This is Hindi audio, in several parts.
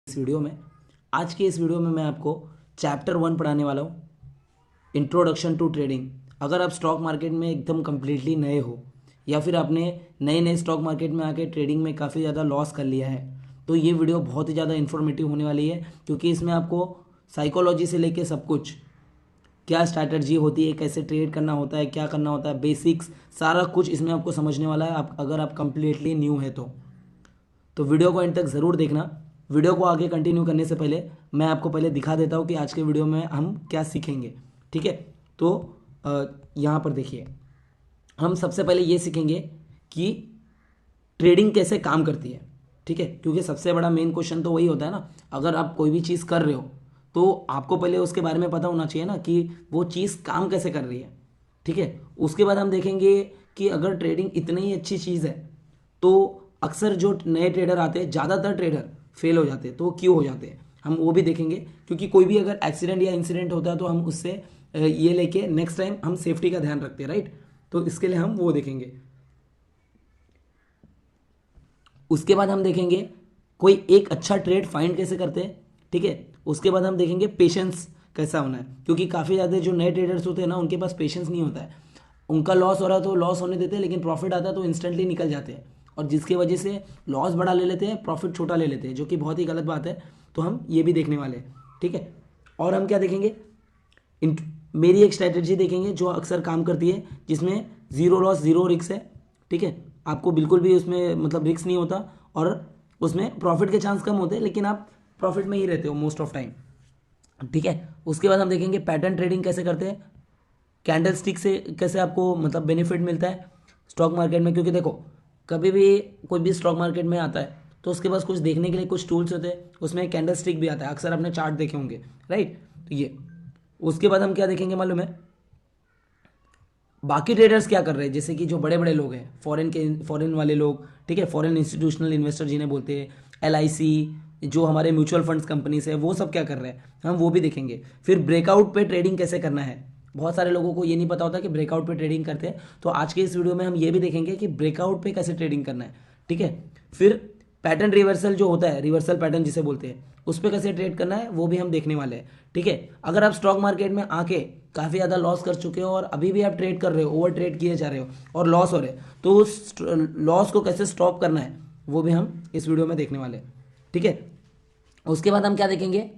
इस वीडियो में आज के इस वीडियो में मैं आपको चैप्टर 1 पढ़ाने वाला हूँ, इंट्रोडक्शन टू ट्रेडिंग। अगर आप स्टॉक मार्केट में एकदम कम्प्लीटली नए हो या फिर आपने नए नए स्टॉक मार्केट में आके ट्रेडिंग में काफ़ी ज़्यादा लॉस कर लिया है तो ये वीडियो बहुत ही ज़्यादा इन्फॉर्मेटिव होने वाली है, क्योंकि इसमें आपको साइकोलॉजी से लेके सब कुछ, क्या स्ट्रैटेजी होती है, कैसे ट्रेड करना होता है, क्या करना होता है, बेसिक्स, सारा कुछ इसमें आपको समझने वाला है। आप अगर आप कम्प्लीटली न्यू है तो वीडियो को एंड तक ज़रूर देखना। वीडियो को आगे कंटिन्यू करने से पहले मैं आपको पहले दिखा देता हूँ कि आज के वीडियो में हम क्या सीखेंगे। ठीक है, तो यहाँ पर देखिए, हम सबसे पहले ये सीखेंगे कि ट्रेडिंग कैसे काम करती है। ठीक है, क्योंकि सबसे बड़ा मेन क्वेश्चन तो वही होता है ना, अगर आप कोई भी चीज़ कर रहे हो तो आपको पहले उसके बारे में पता होना चाहिए ना कि वो चीज़ काम कैसे कर रही है। ठीक है, उसके बाद हम देखेंगे कि अगर ट्रेडिंग इतनी ही अच्छी चीज़ है तो अक्सर जो नए ट्रेडर आते हैं, ज़्यादातर ट्रेडर फेल हो जाते हैं, तो क्यों हो जाते हैं हम वो भी देखेंगे। क्योंकि कोई भी अगर एक्सीडेंट या इंसिडेंट होता है तो हम उससे ये लेके नेक्स्ट टाइम हम सेफ्टी का ध्यान रखते हैं, राइट। तो इसके लिए हम वो देखेंगे। उसके बाद हम देखेंगे कोई एक अच्छा ट्रेड फाइंड कैसे करते हैं। ठीक है, उसके बाद हम देखेंगे पेशेंस कैसा होना है, क्योंकि काफ़ी ज़्यादा जो नए ट्रेडर्स होते हैं ना, उनके पास पेशेंस नहीं होता है। उनका लॉस हो रहा है तो लॉस होने देते हैं, लेकिन प्रॉफिट आता है तो इंस्टेंटली निकल जाते हैं, और जिसकी वजह से लॉस बड़ा ले लेते हैं, प्रॉफिट छोटा ले लेते हैं, जो कि बहुत ही गलत बात है। तो हम ये भी देखने वाले हैं। ठीक है, और हम क्या देखेंगे, मेरी एक स्ट्रैटेजी देखेंगे जो अक्सर काम करती है, जिसमें ज़ीरो लॉस ज़ीरो रिस्क है। ठीक है, आपको बिल्कुल भी उसमें मतलब रिस्क नहीं होता, और उसमें प्रॉफिट के चांस कम होते हैं, लेकिन आप प्रॉफिट में ही रहते हो मोस्ट ऑफ टाइम। ठीक है, उसके बाद हम देखेंगे पैटर्न ट्रेडिंग कैसे करते हैं, कैंडल स्टिक से कैसे आपको मतलब बेनिफिट मिलता है स्टॉक मार्केट में। क्योंकि देखो, कभी भी कोई भी स्टॉक मार्केट में आता है तो उसके पास कुछ देखने के लिए कुछ टूल्स होते हैं, उसमें कैंडल स्टिक भी आता है, अक्सर आपने चार्ट देखे होंगे, राइट। तो ये, उसके बाद हम क्या देखेंगे मालूम है, बाकी ट्रेडर्स क्या कर रहे हैं, जैसे कि जो बड़े बड़े लोग हैं, फॉरेन वाले लोग, ठीक है, फॉरेन इंस्टीट्यूशनल इन्वेस्टर जिन्हें बोलते हैं, LIC, जो हमारे म्यूचुअल फंड्स कंपनीज है, वो सब क्या कर रहे हैं, हम वो भी देखेंगे। फिर ब्रेकआउट पे ट्रेडिंग कैसे करना है, बहुत सारे लोगों को ये नहीं पता होता कि ब्रेकआउट पे ट्रेडिंग करते हैं, तो आज के इस वीडियो में हम ये भी देखेंगे कि ब्रेकआउट पे कैसे ट्रेडिंग करना है। ठीक है, फिर पैटर्न रिवर्सल जो होता है, रिवर्सल पैटर्न जिसे बोलते हैं, उस पर कैसे ट्रेड करना है वो भी हम देखने वाले हैं। ठीक है, अगर आप स्टॉक मार्केट में आके काफ़ी ज़्यादा लॉस कर चुके हो और अभी भी आप ट्रेड कर रहे हो, ओवर ट्रेड किए जा रहे हो और लॉस हो रहे हैं, तो उस लॉस को कैसे स्टॉप करना है वो भी हम इस वीडियो में देखने वाले हैं। ठीक है, उसके बाद हम क्या देखेंगे,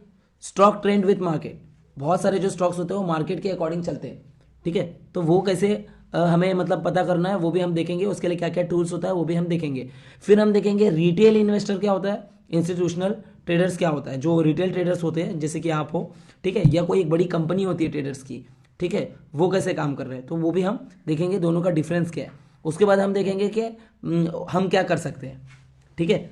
स्टॉक ट्रेंड विथ मार्केट। बहुत सारे जो स्टॉक्स होते हैं वो मार्केट के अकॉर्डिंग चलते हैं। ठीक है, तो वो कैसे हमें मतलब पता करना है वो भी हम देखेंगे, उसके लिए क्या क्या टूल्स होता है वो भी हम देखेंगे। फिर हम देखेंगे रिटेल इन्वेस्टर क्या होता है, इंस्टीट्यूशनल ट्रेडर्स क्या होता है, जो रिटेल ट्रेडर्स होते हैं जैसे कि आप हो, ठीक है, या कोई एक बड़ी कंपनी होती है ट्रेडर्स की, ठीक है, वो कैसे काम कर रहे हैं, तो वो भी हम देखेंगे, दोनों का डिफरेंस क्या है। उसके बाद हम देखेंगे कि हम क्या कर सकते हैं। ठीक है,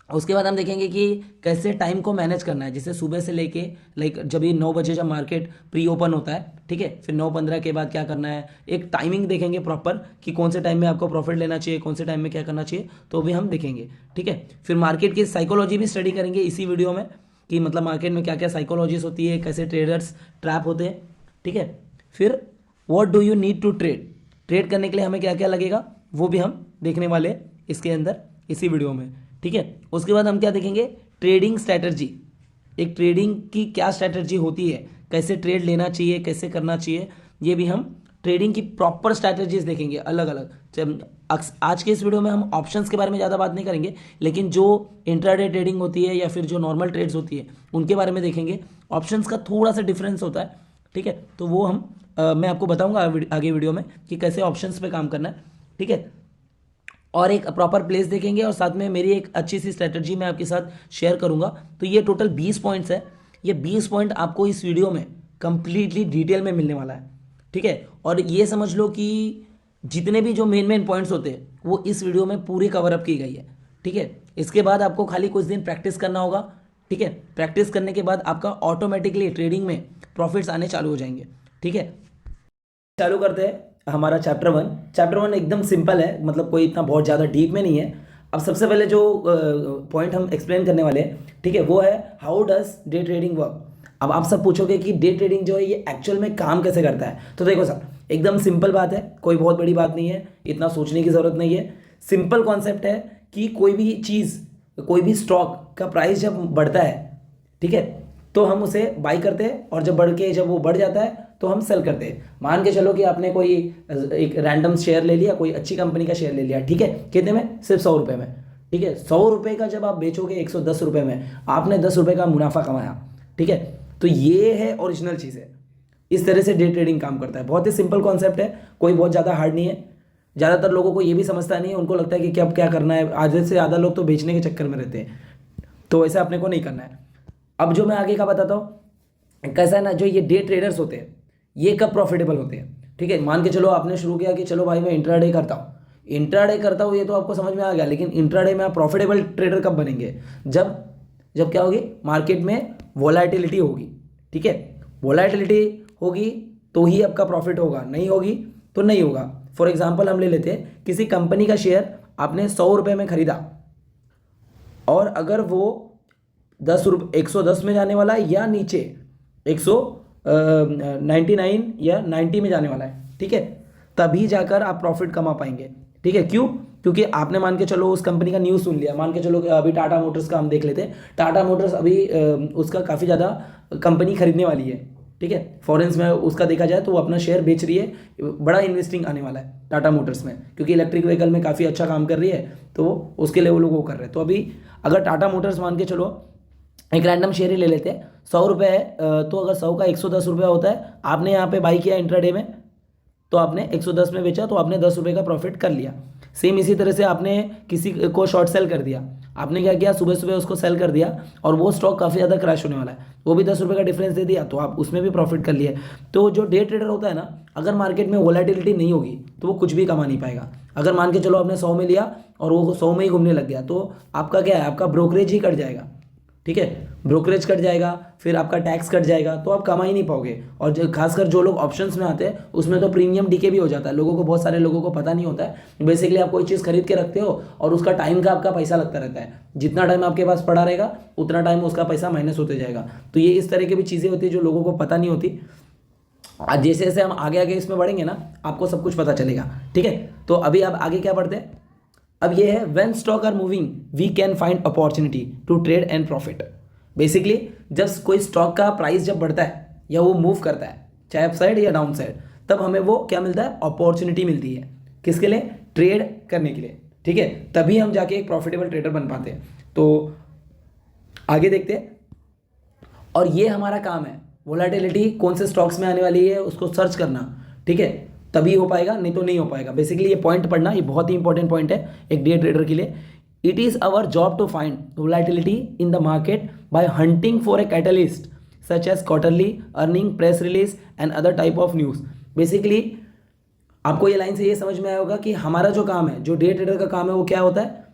उसके बाद हम देखेंगे कि कैसे टाइम को मैनेज करना है, जैसे सुबह से लेके लाइक जब ये 9 बजे जब मार्केट प्री ओपन होता है, ठीक है, फिर 9:15 के बाद क्या करना है, एक टाइमिंग देखेंगे प्रॉपर कि कौन से टाइम में आपको प्रॉफिट लेना चाहिए, कौन से टाइम में क्या करना चाहिए, तो भी हम देखेंगे। ठीक है, फिर मार्केट की साइकोलॉजी भी स्टडी करेंगे इसी वीडियो में, कि मतलब मार्केट में क्या क्या साइकोलॉजीज होती है, कैसे ट्रेडर्स ट्रैप होते हैं। ठीक है, फिर what do you need to trade, trade करने के लिए हमें क्या क्या लगेगा वो भी हम देखने वाले हैं इसके अंदर इसी वीडियो में। ठीक है, उसके बाद हम क्या देखेंगे, ट्रेडिंग स्ट्रैटेजी, एक ट्रेडिंग की क्या स्ट्रैटेजी होती है, कैसे ट्रेड लेना चाहिए, कैसे करना चाहिए, ये भी हम ट्रेडिंग की प्रॉपर स्ट्रैटेजीज देखेंगे अलग अलग। आज के इस वीडियो में हम ऑप्शंस के बारे में ज़्यादा बात नहीं करेंगे, लेकिन जो इंट्राडे ट्रेडिंग होती है या फिर जो नॉर्मल ट्रेड्स होती है उनके बारे में देखेंगे। ऑप्शंस का थोड़ा सा डिफरेंस होता है, ठीक है, तो वो हम मैं आपको बताऊंगा आगे वीडियो में कि कैसे ऑप्शंस पे काम करना है। ठीक है, और एक प्रॉपर प्लेस देखेंगे, और साथ में मेरी एक अच्छी सी स्ट्रेटजी मैं आपके साथ शेयर करूंगा। तो ये टोटल 20 पॉइंट्स है, ये 20 पॉइंट आपको इस वीडियो में कंप्लीटली डिटेल में मिलने वाला है। ठीक है, और ये समझ लो कि जितने भी जो मेन मेन पॉइंट्स होते हैं वो इस वीडियो में पूरी कवर अप की गई है। ठीक है, इसके बाद आपको खाली कुछ दिन प्रैक्टिस करना होगा। ठीक है, प्रैक्टिस करने के बाद आपका ऑटोमेटिकली ट्रेडिंग में प्रॉफिट्स आने चालू हो जाएंगे। ठीक है, चालू करते हैं हमारा चैप्टर 1 एकदम सिंपल है, मतलब कोई इतना बहुत ज़्यादा डीप में नहीं है। अब सबसे पहले जो पॉइंट हम एक्सप्लेन करने वाले हैं, ठीक है, वो है how does day trading work. अब आप सब पूछोगे कि डे ट्रेडिंग जो है ये एक्चुअल में काम कैसे करता है, तो देखो सर, एकदम सिंपल बात है, कोई बहुत बड़ी बात नहीं है, इतना सोचने की ज़रूरत नहीं है। सिंपल कॉन्सेप्ट है कि कोई भी चीज़ कोई भी स्टॉक का प्राइस जब बढ़ता है, ठीक है, तो हम उसे बाई करते हैं, और जब बढ़ के जब वो बढ़ जाता है तो हम सेल करते हैं। मान के चलो कि आपने कोई एक रैंडम शेयर ले लिया, कोई अच्छी कंपनी का शेयर ले लिया, ठीक है, कितने में? सिर्फ 100 रुपये में, ठीक है। 100 रुपये का जब आप बेचोगे 110 रुपये में, आपने 10 रुपये का मुनाफा कमाया, ठीक है। तो ये है ओरिजिनल चीज़ है। इस तरह से डे ट्रेडिंग काम करता है। बहुत ही सिंपल कॉन्सेप्ट है, कोई बहुत ज़्यादा हार्ड नहीं है। ज़्यादातर लोगों को ये भी समझता नहीं है, उनको लगता है कि क्या अब क्या करना है। आधे से ज़्यादा लोग तो बेचने के चक्कर में रहते हैं, तो ऐसा अपने को नहीं करना है। अब जो मैं आगे का बताता हूँ, कैसा है ना, जो ये डे ट्रेडर्स होते हैं ये कब प्रॉफिटेबल होते हैं, ठीक है। मान के चलो आपने शुरू किया कि चलो भाई मैं इंट्राडे करता हूँ, इंट्राडे करता हूँ, ये तो आपको समझ में आ गया। लेकिन इंट्राडे में आप प्रॉफिटेबल ट्रेडर कब बनेंगे? जब जब क्या होगी, मार्केट में वोलेटिलिटी होगी, ठीक है। वोलेटिलिटी होगी तो ही आपका प्रॉफिट होगा, नहीं होगी तो नहीं होगा। फॉर एग्जाम्पल हम ले लेते हैं, किसी कंपनी का शेयर आपने 100 रुपये में खरीदा, और अगर वो 110 में जाने वाला है या नीचे 199 या 90 में जाने वाला है, ठीक है, तभी जाकर आप प्रॉफिट कमा पाएंगे, ठीक है। क्यों? क्योंकि आपने मान के चलो उस कंपनी का न्यूज़ सुन लिया। मान के चलो कि अभी टाटा मोटर्स का हम देख लेते हैं। टाटा मोटर्स अभी उसका काफ़ी ज़्यादा कंपनी खरीदने वाली है, ठीक है। फॉरेन्स में उसका देखा जाए तो वो अपना शेयर बेच रही है, बड़ा इन्वेस्टिंग आने वाला है टाटा मोटर्स में, क्योंकि इलेक्ट्रिक व्हीकल में काफ़ी अच्छा काम कर रही है, तो उसके लिए वो लोग वो कर रहे हैं। तो अभी अगर टाटा मोटर्स मान के चलो एक रैंडम शेयर ही ले लेते हैं, 100 रुपये है, तो अगर 100 का 110 रुपया होता है, आपने यहाँ पे बाई किया इंट्राडे में, तो आपने 110 में बेचा, तो आपने 10 रुपये का प्रॉफिट कर लिया। सेम इसी तरह से आपने किसी को शॉर्ट सेल कर दिया, आपने क्या किया, सुबह सुबह उसको सेल कर दिया, और वो स्टॉक काफ़ी ज़्यादा क्रैश होने वाला है, वो भी 10 रुपये का डिफरेंस दे दिया, तो आप उसमें भी प्रॉफिट कर लिए। तो जो डे ट्रेडर होता है ना, अगर मार्केट में वोलेटिलिटी नहीं होगी तो वो कुछ भी कमा नहीं पाएगा। अगर मान के चलो आपने 100 में लिया और वो 100 में ही घूमने लग गया, तो आपका क्या है, आपका ब्रोकरेज ही कट जाएगा, ठीक है। ब्रोकरेज कट जाएगा, फिर आपका टैक्स कट जाएगा, तो आप कमा ही नहीं पाओगे। और जो खासकर जो लोग ऑप्शंस में आते हैं उसमें तो प्रीमियम डीके भी हो जाता है। लोगों को, बहुत सारे लोगों को पता नहीं होता है। बेसिकली आप कोई चीज़ खरीद के रखते हो और उसका टाइम का आपका पैसा लगता रहता है। जितना टाइम आपके पास पड़ा रहेगा उतना टाइम उसका पैसा माइनस होते जाएगा। तो ये इस तरह की भी चीज़ें होती है जो लोगों को पता नहीं होती। आज जैसे जैसे हम आगे आगे इसमें बढ़ेंगे ना, आपको सब कुछ पता चलेगा, ठीक है। तो अभी आप आगे क्या पढ़ते हैं, अब ये है, when stock are moving we can find opportunity to trade and profit. Basically जब कोई स्टॉक का प्राइस जब बढ़ता है या वो मूव करता है, चाहे अप साइड या डाउन साइड, तब हमें वो क्या मिलता है, अपॉर्चुनिटी मिलती है। किसके लिए? ट्रेड करने के लिए, ठीक है। तभी हम जाके एक प्रॉफिटेबल ट्रेडर बन पाते हैं। तो आगे देखते हैं, और ये हमारा काम है, वोलेटिलिटी कौन से स्टॉक्स में आने वाली है उसको सर्च करना, ठीक है। तभी हो पाएगा, नहीं तो नहीं हो पाएगा। बेसिकली ये पॉइंट पढ़ना, ये बहुत ही इंपॉर्टेंट पॉइंट है एक डे ट्रेडर के लिए। It is our job to find volatility in the market by hunting for a catalyst such as quarterly earning, press release and other type of news. Basically आपको ये लाइन से ये समझ में आया होगा कि हमारा जो काम है, जो डे ट्रेडर का काम है, वो क्या होता है,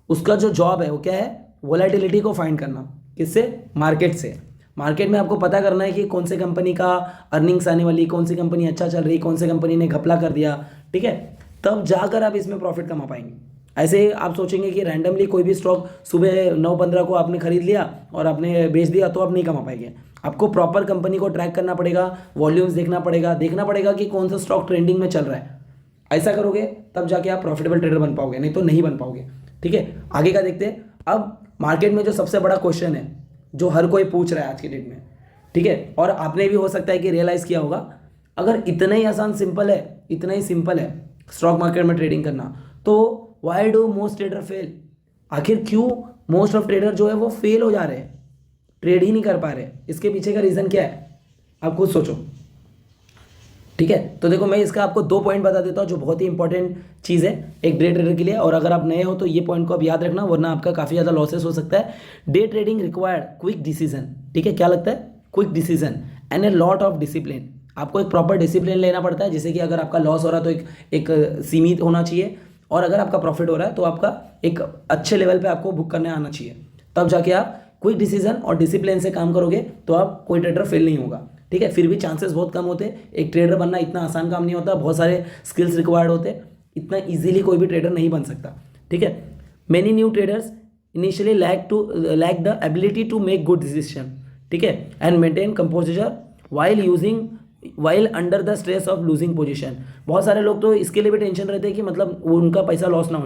उसका जो जॉब है वो क्या है, वोलेटिलिटी को फाइंड करना। किससे? मार्केट से। मार्केट में आपको पता करना है कि कौन से कंपनी का अर्निंग्स आने वाली, कौन सी कंपनी अच्छा चल रही, कौन सी कंपनी ने घपला कर दिया, ठीक है। तब जाकर आप इसमें प्रॉफिट कमा पाएंगे। ऐसे आप सोचेंगे कि रैंडमली कोई भी स्टॉक सुबह 9:15 को आपने खरीद लिया और आपने बेच दिया, तो आप नहीं कमा पाएंगे। आपको प्रॉपर कंपनी को ट्रैक करना पड़ेगा, वॉल्यूम्स देखना पड़ेगा कि कौन सा स्टॉक ट्रेंडिंग में चल रहा है। ऐसा करोगे तब जाके आप प्रॉफिटेबल ट्रेडर बन पाओगे, नहीं तो नहीं बन पाओगे, ठीक है। आगे का देखते हैं। अब मार्केट में जो सबसे बड़ा क्वेश्चन है, जो हर कोई पूछ रहा है आज के डेट में, ठीक है, और आपने भी हो सकता है कि रियलाइज़ किया होगा, अगर इतना ही आसान सिंपल है, इतना ही सिंपल है स्टॉक मार्केट में ट्रेडिंग करना, तो why do most trader fail? आखिर क्यों मोस्ट ऑफ ट्रेडर जो है वो फेल हो जा रहे हैं, ट्रेड ही नहीं कर पा रहे? इसके पीछे का रीज़न क्या है, आप खुद सोचो, ठीक है। तो देखो, मैं इसका आपको 2 पॉइंट बता देता हूँ जो बहुत ही इंपॉर्टेंट चीज़ है एक डे ट्रेडर के लिए। और अगर आप नए हो तो ये पॉइंट को आप याद रखना, वरना आपका काफ़ी ज़्यादा लॉसेस हो सकता है। Day trading required quick decision, ठीक है। क्या लगता है? Quick decision and a lot of discipline. आपको एक प्रॉपर डिसिप्लिन लेना पड़ता है, जैसे कि अगर आपका लॉस हो रहा है तो एक सीमित होना चाहिए, और अगर आपका प्रॉफिट हो रहा है तो आपका एक अच्छे लेवल पे आपको बुक करने आना चाहिए। तब जाके आप क्विक डिसीजन और डिसिप्लिन से काम करोगे तो आप कोई ट्रेडर फेल नहीं होगा, ठीक है। फिर भी चांसेस बहुत कम होते हैं। एक ट्रेडर बनना इतना आसान काम नहीं होता, बहुत सारे स्किल्स रिक्वायर्ड होते हैं। इतना इजीली कोई भी ट्रेडर नहीं बन सकता, ठीक है। Many new traders initially lack the ability to make good decision, ठीक है, and maintain composure while under the stress of losing position. बहुत सारे लोग तो इसके लिए भी टेंशन रहते हैं कि मतलब उनका पैसा लॉस ना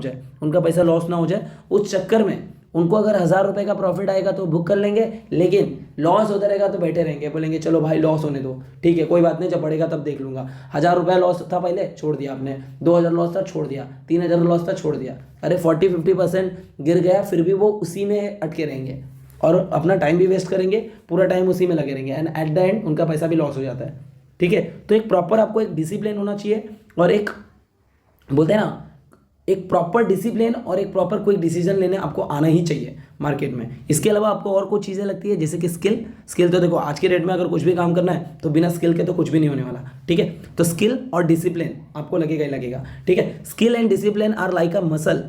हो जाए, उस चक्कर में उनको अगर 1,000 रुपये का प्रॉफिट आएगा तो बुक कर लेंगे, लेकिन लॉस होता रहेगा तो बैठे रहेंगे, बोलेंगे चलो भाई लॉस होने दो, ठीक है कोई बात नहीं, जब बढ़ेगा तब देख लूंगा। 1,000 रुपया लॉस था पहले, छोड़ दिया आपने, 2,000 लॉस था छोड़ दिया, 3,000 लॉस था छोड़ दिया, अरे 40-50% गिर गया, फिर भी वो उसी में अटके रहेंगे और अपना टाइम भी वेस्ट करेंगे, पूरा टाइम उसी में लगे रहेंगे, एंड एट द एंड उनका पैसा भी लॉस हो जाता है। ठीक है, तो एक प्रॉपर आपको एक डिसिप्लिन होना चाहिए, और एक बोलते हैं ना एक प्रॉपर डिसिप्लिन और एक प्रॉपर कोई डिसीजन लेने आपको आना ही चाहिए मार्केट में। इसके अलावा आपको और कुछ चीज़ें लगती है जैसे कि स्किल तो देखो आज के डेट में अगर कुछ भी काम करना है तो बिना स्किल के तो कुछ भी नहीं होने वाला। ठीक है, तो स्किल और डिसिप्लिन आपको लगेगा ही लगेगा। ठीक है, skill and discipline are like a muscle.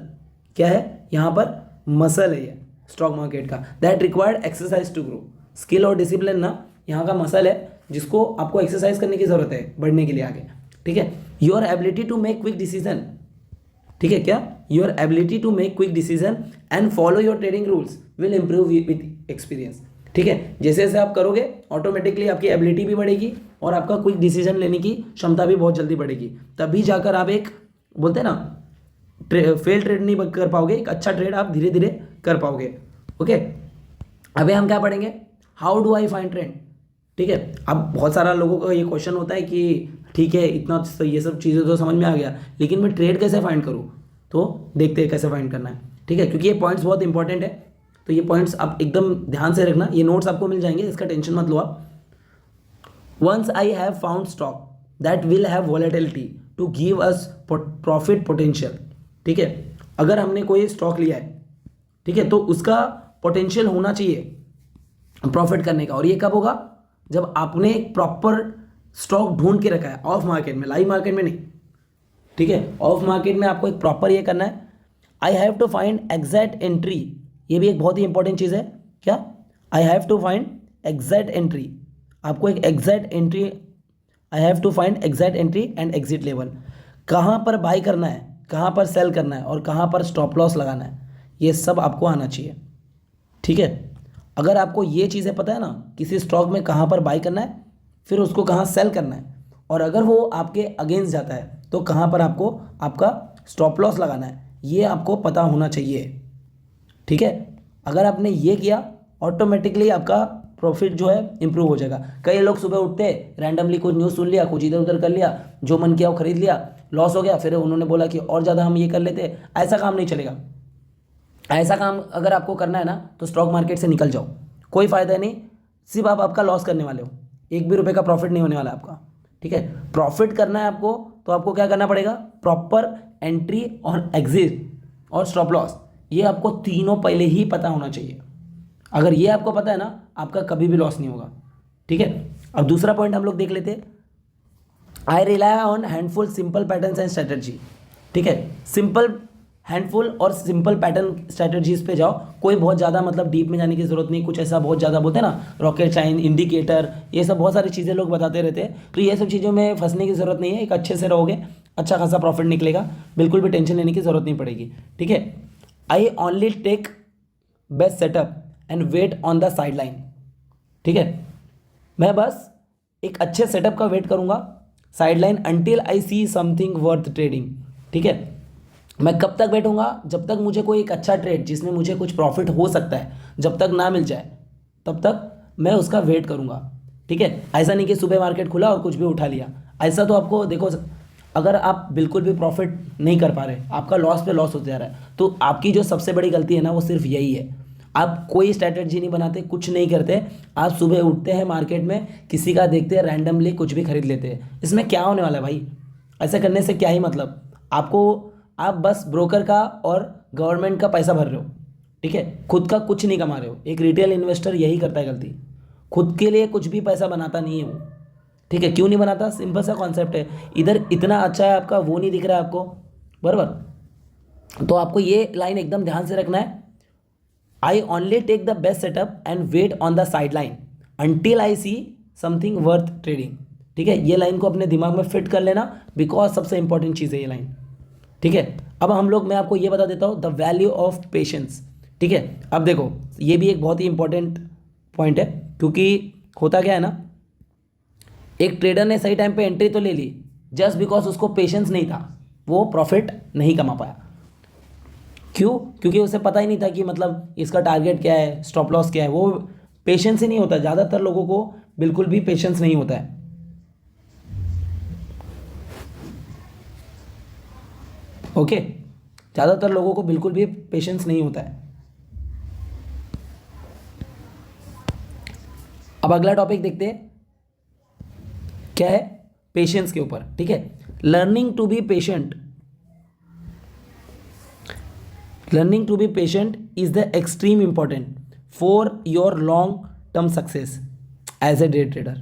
क्या है यहाँ पर? मसल है ये स्टॉक मार्केट का, that required exercise to grow. Skill और डिसिप्लिन ना यहाँ का मसल है जिसको आपको एक्सरसाइज करने की जरूरत है बढ़ने के लिए आगे। ठीक है, your ability to make quick decision. ठीक है, क्या? Your ability to make quick decision and follow your trading rules will improve with experience. ठीक है, जैसे जैसे आप करोगे ऑटोमेटिकली आपकी एबिलिटी भी बढ़ेगी और आपका क्विक डिसीजन लेने की क्षमता भी बहुत जल्दी बढ़ेगी, तभी जाकर आप एक बोलते हैं ना फेल ट्रेड नहीं कर पाओगे, एक अच्छा ट्रेड आप धीरे धीरे कर पाओगे। ओके, अभी हम क्या पढ़ेंगे? How do I find trend. ठीक है, अब बहुत सारा लोगों का ये क्वेश्चन होता है कि ठीक है इतना ये सब चीज़ें तो समझ में आ गया, लेकिन मैं ट्रेड कैसे फाइंड करूँ? तो देखते हैं कैसे फाइंड करना है। ठीक है, क्योंकि ये पॉइंट्स बहुत इंपॉर्टेंट है, तो ये पॉइंट्स आप एकदम ध्यान से रखना, ये नोट्स आपको मिल जाएंगे, इसका टेंशन मत लो आप। Once I have found stock that will have volatility to give us profit potential. ठीक है, अगर हमने कोई स्टॉक लिया है, ठीक है, तो उसका पोटेंशियल होना चाहिए प्रॉफिट करने का, और ये कब होगा? जब आपने एक प्रॉपर स्टॉक ढूंढ के रखा है ऑफ मार्केट में, लाइव मार्केट में नहीं। ठीक है, ऑफ मार्केट में आपको एक प्रॉपर ये करना है, I have to find exact entry. ये भी एक बहुत ही इंपॉर्टेंट चीज़ है। क्या? I have to find exact entry. आपको एक exact entry, I have to find exact entry and exit level. कहाँ पर बाई करना है, कहाँ पर सेल करना है और कहाँ पर स्टॉप लॉस लगाना है, ये सब आपको आना चाहिए। ठीक है, अगर आपको ये चीज़ें पता है ना, किसी स्टॉक में कहाँ पर बाई करना है, फिर उसको कहाँ सेल करना है, और अगर वो आपके अगेंस्ट जाता है तो कहाँ पर आपको आपका स्टॉप लॉस लगाना है, ये आपको पता होना चाहिए। ठीक है, अगर आपने ये किया ऑटोमेटिकली आपका प्रॉफिट जो है इंप्रूव हो जाएगा। कई लोग सुबह उठते रैंडमली कुछ न्यूज़ सुन लिया, कुछ इधर उधर कर लिया, जो मन किया वो खरीद लिया, लॉस हो गया, फिर उन्होंने बोला कि और ज़्यादा हम ये कर लेते। ऐसा काम नहीं चलेगा। ऐसा काम अगर आपको करना है ना तो स्टॉक मार्केट से निकल जाओ, कोई फ़ायदा नहीं, सिर्फ आप आपका लॉस करने वाले हो, एक भी रुपये का प्रॉफिट नहीं होने वाला आपका। ठीक है, प्रॉफिट करना है आपको तो आपको क्या करना पड़ेगा? प्रॉपर एंट्री और एग्जिट और स्टॉप लॉस, ये आपको तीनों पहले ही पता होना चाहिए। अगर ये आपको पता है ना, आपका कभी भी लॉस नहीं होगा। ठीक है, अब दूसरा पॉइंट हम लोग देख लेते हैं, I rely on handful simple patterns and strategy. ठीक है, सिंपल हैंडफुल और सिंपल पैटर्न स्ट्रैटेजीज पे जाओ, कोई बहुत ज़्यादा मतलब डीप में जाने की जरूरत नहीं, कुछ ऐसा बहुत ज़्यादा बोलते हैं ना रॉकेट साइन, इंडिकेटर, ये सब बहुत सारी चीज़ें लोग बताते रहते हैं, तो ये सब चीज़ों में फंसने की ज़रूरत नहीं है। एक अच्छे से रहोगे, अच्छा खासा प्रॉफिट निकलेगा, बिल्कुल भी टेंशन लेने की ज़रूरत नहीं पड़ेगी। ठीक है, I only take best setup and wait on the sideline. ठीक है, मैं बस एक अच्छे सेटअप का वेट करूँगा side line until I see something worth trading. ठीक है, मैं कब तक बैठूंगा? जब तक मुझे कोई एक अच्छा ट्रेड जिसमें मुझे कुछ प्रॉफिट हो सकता है जब तक ना मिल जाए, तब तक मैं उसका वेट करूंगा। ठीक है, ऐसा नहीं कि सुबह मार्केट खुला और कुछ भी उठा लिया। ऐसा तो आपको देखो, अगर आप बिल्कुल भी प्रॉफिट नहीं कर पा रहे, आपका लॉस पे लॉस होते जा रहा है, तो आपकी जो सबसे बड़ी गलती है ना वो सिर्फ यही है, आप कोई स्ट्रैटेजी नहीं बनाते, कुछ नहीं करते, आप सुबह उठते हैं मार्केट में किसी का देखते हैं रैंडमली कुछ भी खरीद लेते हैं। इसमें क्या होने वाला है भाई? ऐसा करने से क्या ही मतलब? आप बस ब्रोकर का और गवर्नमेंट का पैसा भर रहे हो। ठीक है, खुद का कुछ नहीं कमा रहे हो। एक रिटेल इन्वेस्टर यही करता है गलती, खुद के लिए कुछ भी पैसा बनाता नहीं है वो। ठीक है, क्यों नहीं बनाता? सिंपल सा कॉन्सेप्ट है, इधर इतना अच्छा है आपका, वो नहीं दिख रहा है आपको, बराबर। तो आपको ये लाइन एकदम ध्यान से रखना है, I only take the best setup and wait on the sideline until I see something worth trading. ठीक है, ये लाइन को अपने दिमाग में फिट कर लेना, बिकॉज सबसे इंपॉर्टेंट चीज़ है ये लाइन। ठीक है, अब हम लोग, मैं आपको ये बता देता हूँ द वैल्यू ऑफ पेशेंस। ठीक है, अब देखो ये भी एक बहुत ही इंपॉर्टेंट पॉइंट है, क्योंकि होता क्या है ना, एक ट्रेडर ने सही टाइम पे एंट्री तो ले ली, जस्ट बिकॉज उसको पेशेंस नहीं था, वो प्रॉफिट नहीं कमा पाया। क्यों? क्योंकि उसे पता ही नहीं था कि मतलब इसका टारगेट क्या है, स्टॉप लॉस क्या है। वो पेशेंस ही नहीं होता, ज़्यादातर लोगों को बिल्कुल भी पेशेंस नहीं होता है। ओके, ज़्यादातर लोगों को बिल्कुल भी पेशेंस नहीं होता है। अब अगला टॉपिक देखते हैं, क्या है? पेशेंस के ऊपर। ठीक है, learning to be patient, learning to be patient is the extreme important for your long term success as a day trader.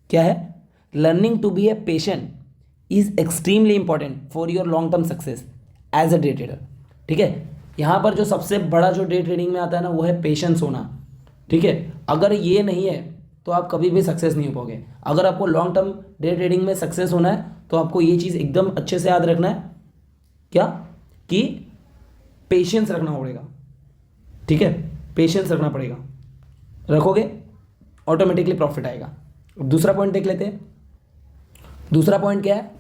क्या है? Learning to be a patient is extremely important for your long term success as a day trader. ठीक है, यहाँ पर जो सबसे बड़ा जो डे ट्रेडिंग में आता है ना, वो है पेशेंस होना। ठीक है, अगर ये नहीं है तो आप कभी भी सक्सेस नहीं हो पाओगे। अगर आपको लॉन्ग टर्म डे ट्रेडिंग में सक्सेस होना है तो आपको ये चीज़ एकदम अच्छे से याद रखना है, क्या कि पेशेंस रखना पड़ेगा। ठीक है, पेशेंस रखना पड़ेगा, रखोगे ऑटोमेटिकली प्रॉफिट आएगा। अब दूसरा पॉइंट देख लेते हैं। दूसरा पॉइंट क्या है?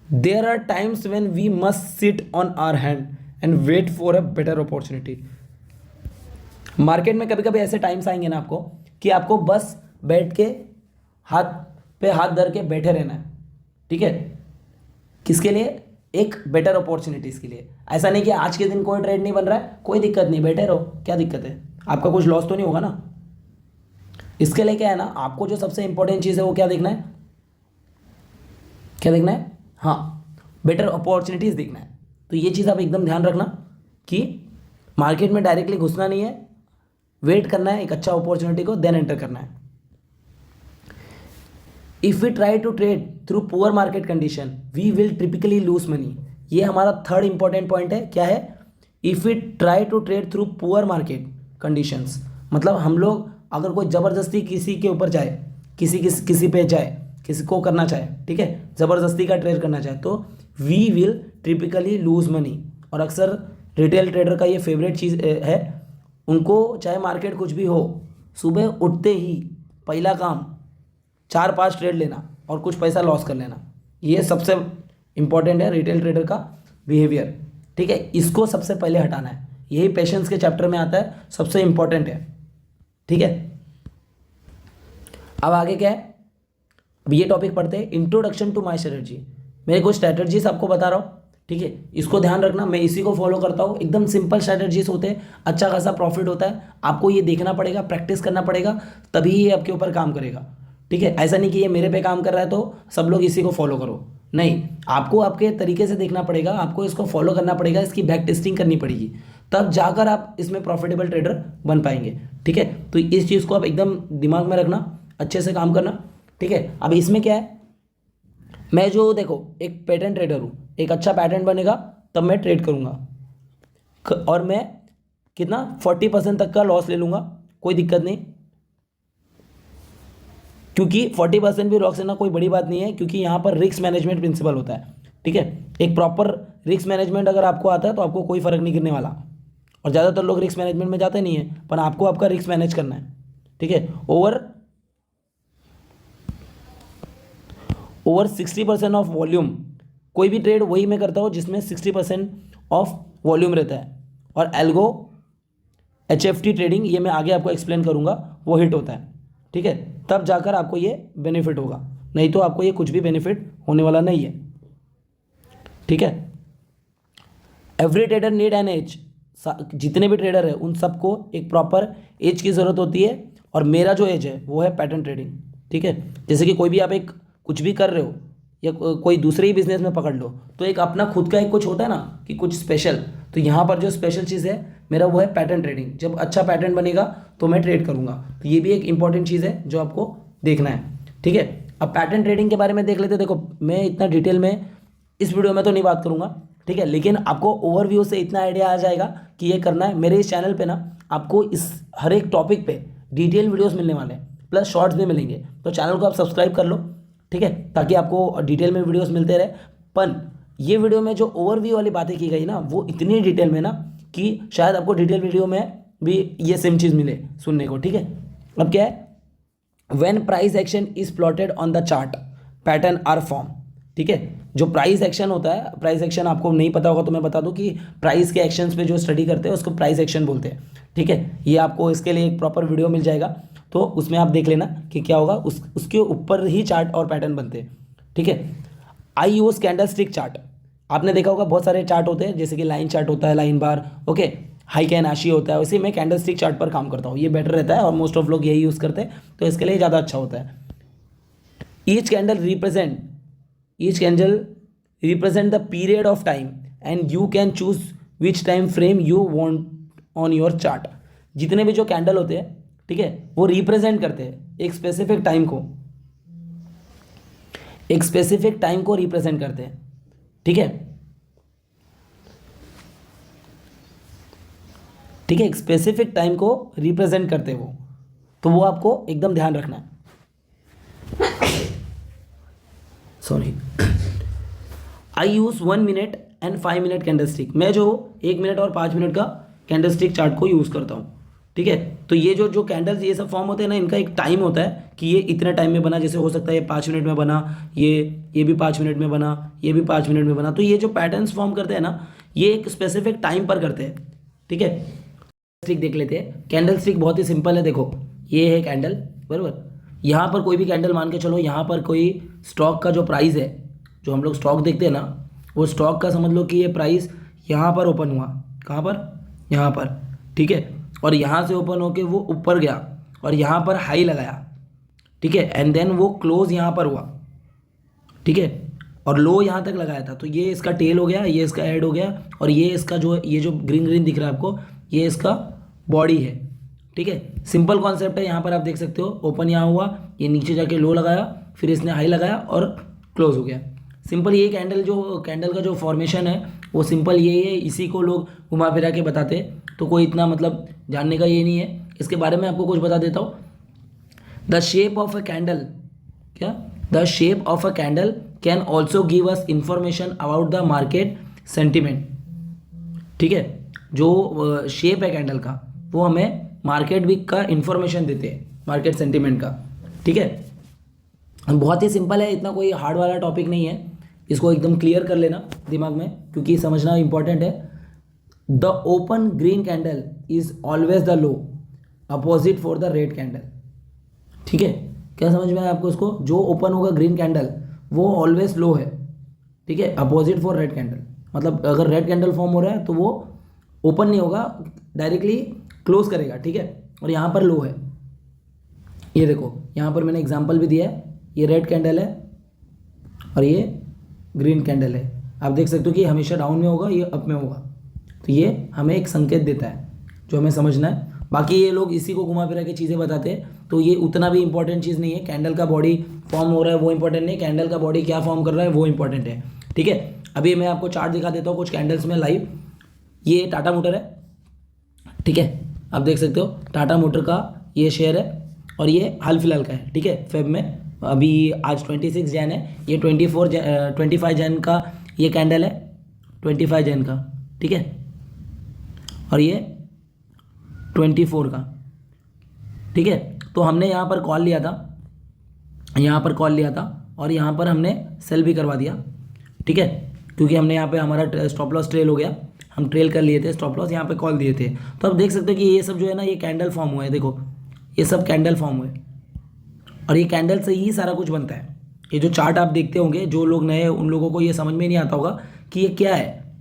There are times when we must sit on our hand and wait for a better opportunity. Market में कभी कभी ऐसे टाइम्स आएंगे ना आपको कि आपको बस बैठ के हाथ पे हाथ धर के बैठे रहना है। ठीक है, किसके लिए? एक बेटर अपॉर्चुनिटीज़ के लिए। ऐसा नहीं कि आज के दिन कोई ट्रेड नहीं बन रहा है, कोई दिक्कत नहीं, बैठे रहो, क्या दिक्कत है? आपका कुछ लॉस तो नहीं होगा ना। इसके लिए क्या है ना, आपको जो सबसे इंपॉर्टेंट चीज़ है वो क्या देखना है? क्या देखना है? हाँ, बेटर अपॉर्चुनिटीज़ देखना है। तो ये चीज़ आप एकदम ध्यान रखना कि मार्केट में डायरेक्टली घुसना नहीं है, वेट करना है एक अच्छा अपॉर्चुनिटी को, देन एंटर करना है। If we try to trade through poor market condition we will typically lose money. ये हमारा थर्ड इंपॉर्टेंट पॉइंट है। क्या है? If we try to trade through poor market conditions, मतलब हम लोग अगर कोई ज़बरदस्ती किसी के ऊपर जाए, किसी पे जाए, किसी को करना चाहे, ठीक है, ज़बरदस्ती का ट्रेड करना चाहे, तो we will typically lose money. और अक्सर रिटेल ट्रेडर का ये फेवरेट चीज़ है, उनको चाहे मार्केट कुछ भी हो, सुबह उठते ही पहला काम 4-5 ट्रेड लेना और कुछ पैसा लॉस कर लेना। ये सबसे इंपॉर्टेंट है रिटेल ट्रेडर का बिहेवियर। ठीक है, इसको सबसे पहले हटाना है। यही पेशेंस के चैप्टर में आता है, सबसे इंपॉर्टेंट है। ठीक है, अब आगे क्या है? अब ये टॉपिक पढ़ते हैं, इंट्रोडक्शन टू माय स्ट्रेटजी। मेरे कुछ स्ट्रैटेजीज आपको बता रहा हूँ। ठीक है, इसको ध्यान रखना, मैं इसी को फॉलो करता हूँ। एकदम सिंपल स्ट्रैटेजीज होते हैं, अच्छा खासा प्रॉफिट होता है। आपको ये देखना पड़ेगा, प्रैक्टिस करना पड़ेगा, तभी ये आपके ऊपर काम करेगा। ठीक है, ऐसा नहीं कि ये मेरे पे काम कर रहा है तो सब लोग इसी को फॉलो करो, नहीं, आपको आपके तरीके से देखना पड़ेगा, आपको इसको फॉलो करना पड़ेगा, इसकी बैक टेस्टिंग करनी पड़ेगी, तब जाकर आप इसमें प्रॉफिटेबल ट्रेडर बन पाएंगे। ठीक है, तो इस चीज़ को आप एकदम दिमाग में रखना, अच्छे से काम करना। ठीक है, अब इसमें क्या है, मैं जो देखो एक पैटर्न ट्रेडर हूँ, एक अच्छा पैटर्न बनेगा तब मैं ट्रेड करूँगा, और मैं कितना 40% तक का लॉस ले लूँगा, कोई दिक्कत नहीं, क्योंकि 40% भी लॉस लेना कोई बड़ी बात नहीं है, क्योंकि यहाँ पर रिस्क मैनेजमेंट प्रिंसिपल होता है। ठीक है, एक प्रॉपर रिस्क मैनेजमेंट अगर आपको आता है तो आपको कोई फर्क नहीं गिरने वाला। और ज़्यादातर लोग रिस्क मैनेजमेंट में जाते नहीं है, पर आपको आपका रिस्क मैनेज करना है। ठीक है, ओवर 60% ऑफ वॉल्यूम, कोई भी ट्रेड वही मैं करता हूँ जिसमें 60% ऑफ वॉल्यूम रहता है, और एल्गो HFT ट्रेडिंग, ये मैं आगे आपको एक्सप्लेन करूँगा, वो हिट होता है। ठीक है, तब जाकर आपको ये बेनिफिट होगा, नहीं तो आपको ये कुछ भी बेनिफिट होने वाला नहीं है। ठीक है, every trader need an edge, जितने भी ट्रेडर है उन सबको एक प्रॉपर एज की ज़रूरत होती है, और मेरा जो एज है वो है पैटर्न ट्रेडिंग। ठीक है, जैसे कि कोई भी आप एक कुछ भी कर रहे हो या कोई दूसरे ही बिजनेस में पकड़ लो, तो एक अपना खुद का एक कुछ होता है ना कि कुछ स्पेशल, तो यहाँ पर जो स्पेशल चीज़ है मेरा वो है पैटर्न ट्रेडिंग। जब अच्छा पैटर्न बनेगा तो मैं ट्रेड करूँगा, तो ये भी एक इंपॉर्टेंट चीज़ है जो आपको देखना है। ठीक है, अब पैटर्न ट्रेडिंग के बारे में देख लेते हैं। देखो मैं इतना डिटेल में इस वीडियो में तो नहीं बात करूँगा, ठीक है, लेकिन आपको ओवरव्यू से इतना आइडिया आ जाएगा कि ये करना है। मेरे इस चैनल पे ना आपको इस हर एक टॉपिक पे डिटेल वीडियोस मिलने वाले हैं, प्लस शॉर्ट्स भी मिलेंगे, तो चैनल को आप सब्सक्राइब कर लो। ठीक है, ताकि आपको डिटेल में वीडियोस मिलते रहे। पर ये वीडियो में जो ओवरव्यू वाली बातें की गई ना, वो इतनी डिटेल में ना कि शायद आपको डिटेल वीडियो में भी ये सेम चीज़ मिले सुनने को। ठीक है, अब क्या है, when price action is plotted on the chart pattern are form. ठीक है, जो प्राइस एक्शन होता है, प्राइस एक्शन आपको नहीं पता होगा तो मैं बता दूं कि प्राइस के एक्शंस पे जो स्टडी करते हैं उसको प्राइस एक्शन बोलते हैं, ठीक है। ये आपको इसके लिए एक प्रॉपर वीडियो मिल जाएगा, तो उसमें आप देख लेना कि क्या होगा, उसके ऊपर ही चार्ट और पैटर्न बनते हैं, ठीक है। आई यूज कैंडल स्टिक चार्ट, आपने देखा होगा बहुत सारे चार्ट होते हैं, जैसे कि लाइन चार्ट होता है, line bar, okay, high can आशी होता है, वैसे मैं कैंडल स्टिक चार्ट पर काम करता हूँ, ये बेटर रहता है और मोस्ट ऑफ लोग यही यूज़ करते हैं, तो इसके लिए ज़्यादा अच्छा होता है। Each candle represent the period of time and you can choose which time frame you want on your chart. जितने भी जो कैंडल होते हैं, ठीक है, वो रिप्रेजेंट करते हैं एक स्पेसिफिक टाइम को, एक स्पेसिफिक टाइम को रिप्रेजेंट करते हैं, ठीक है, ठीक है, एक स्पेसिफिक टाइम को रिप्रेजेंट करते हैं वो, तो वो आपको एकदम ध्यान रखना है। Sorry, I use 1 minute and 5 minute candle stick, मैं जो 1 मिनट और 5 मिनट का कैंडल स्टिक चार्ट को यूज़ करता हूँ, ठीक है। तो ये जो कैंडल्स ये सब फॉर्म होते हैं ना, इनका एक टाइम होता है कि ये इतने टाइम में बना, जैसे हो सकता है ये 5 मिनट में बना, ये भी 5 मिनट में बना, ये भी 5 मिनट में बना, तो ये जो पैटर्न्स फॉर्म करते हैं ना, ये एक स्पेसिफिक टाइम पर करते हैं, ठीक है। स्टिक देख लेते हैं। कैंडल स्टिक बहुत ही सिंपल है, देखो ये है कैंडल, बराबर। यहाँ पर कोई भी कैंडल मान के चलो, यहाँ पर कोई स्टॉक का जो प्राइस है, जो हम लोग स्टॉक देखते हैं ना, वो स्टॉक का समझ लो कि ये प्राइस यहाँ पर ओपन हुआ, कहाँ पर, यहाँ पर, ठीक है, और यहाँ से ओपन होके वो ऊपर गया और यहाँ पर हाई लगाया, ठीक है, एंड देन वो क्लोज यहाँ पर हुआ, ठीक है, और लो यहाँ तक लगाया था, तो ये इसका टेल हो गया, ये इसका हेड हो गया, और ये इसका ये जो ग्रीन ग्रीन दिख रहा है आपको, ये इसका बॉडी है, ठीक है। सिंपल कॉन्सेप्ट है, यहाँ पर आप देख सकते हो, ओपन यहाँ हुआ, ये नीचे जाके लो लगाया, फिर इसने हाई लगाया और क्लोज हो गया। सिंपल ये कैंडल का जो फॉर्मेशन है वो सिंपल ये है, इसी को लोग घुमा फिरा के बताते हैं, तो कोई इतना मतलब जानने का ये नहीं है। इसके बारे में आपको कुछ बता देता हूँ। The shape of a candle, क्या, the shape of a candle can also give us information about the market sentiment, ठीक है। जो शेप है कैंडल का वो हमें मार्केट वीक का इंफॉर्मेशन देते हैं, मार्केट सेंटिमेंट का, ठीक है। बहुत ही सिंपल है, इतना कोई हार्ड वाला टॉपिक नहीं है, इसको एकदम क्लियर कर लेना दिमाग में, क्योंकि समझना इंपॉर्टेंट है। The open green candle is always the low opposite for the red candle, ठीक है। क्या समझ में आया आपको इसको, जो ओपन होगा ग्रीन कैंडल वो ऑलवेज लो है, ठीक है, अपोजिट फॉर रेड कैंडल, मतलब अगर रेड कैंडल फॉर्म हो रहा है तो वो ओपन नहीं होगा, डायरेक्टली क्लोज करेगा, ठीक है, और यहाँ पर लो है। ये देखो यहाँ पर मैंने एग्जांपल भी दिया है, ये रेड कैंडल है और ये ग्रीन कैंडल है, आप देख सकते हो कि हमेशा डाउन में होगा, ये अप में होगा, तो ये हमें एक संकेत देता है जो हमें समझना है। बाकी ये लोग इसी को घुमा फिरा के चीज़ें बताते हैं, तो ये उतना भी इंपॉर्टेंट चीज़ नहीं है। कैंडल का बॉडी फॉर्म हो रहा है वो इंपॉर्टेंट नहीं, कैंडल का बॉडी क्या फॉर्म कर रहा है वो इंपॉर्टेंट है, ठीक है। अभी मैं आपको चार्ट दिखा देता हूँ कुछ कैंडल्स में लाइव। ये टाटा मोटर है, ठीक है, आप देख सकते हो टाटा मोटर का ये शेयर है और ये हाल फिलहाल का है, ठीक है, फेब में, अभी आज 26 जैन है, ये 25 जैन का ये कैंडल है, 25 जैन का, ठीक है, और ये 24 का, ठीक है। तो हमने यहाँ पर कॉल लिया था, यहाँ पर कॉल लिया था और यहाँ पर हमने सेल भी करवा दिया, ठीक है, क्योंकि हमने यहाँ पे हमारा स्टॉप लॉस ट्रेल हो गया, हम ट्रेल कर लिए थे, स्टॉप लॉस यहाँ पे कॉल दिए थे। तो आप देख सकते हो कि ये सब जो है ना, ये कैंडल फॉर्म हुए हैं, देखो ये सब कैंडल फॉर्म हुए और ये कैंडल से ही सारा कुछ बनता है। ये जो चार्ट आप देखते होंगे, जो लोग नए हैं उन लोगों को ये समझ में नहीं आता होगा कि ये क्या है,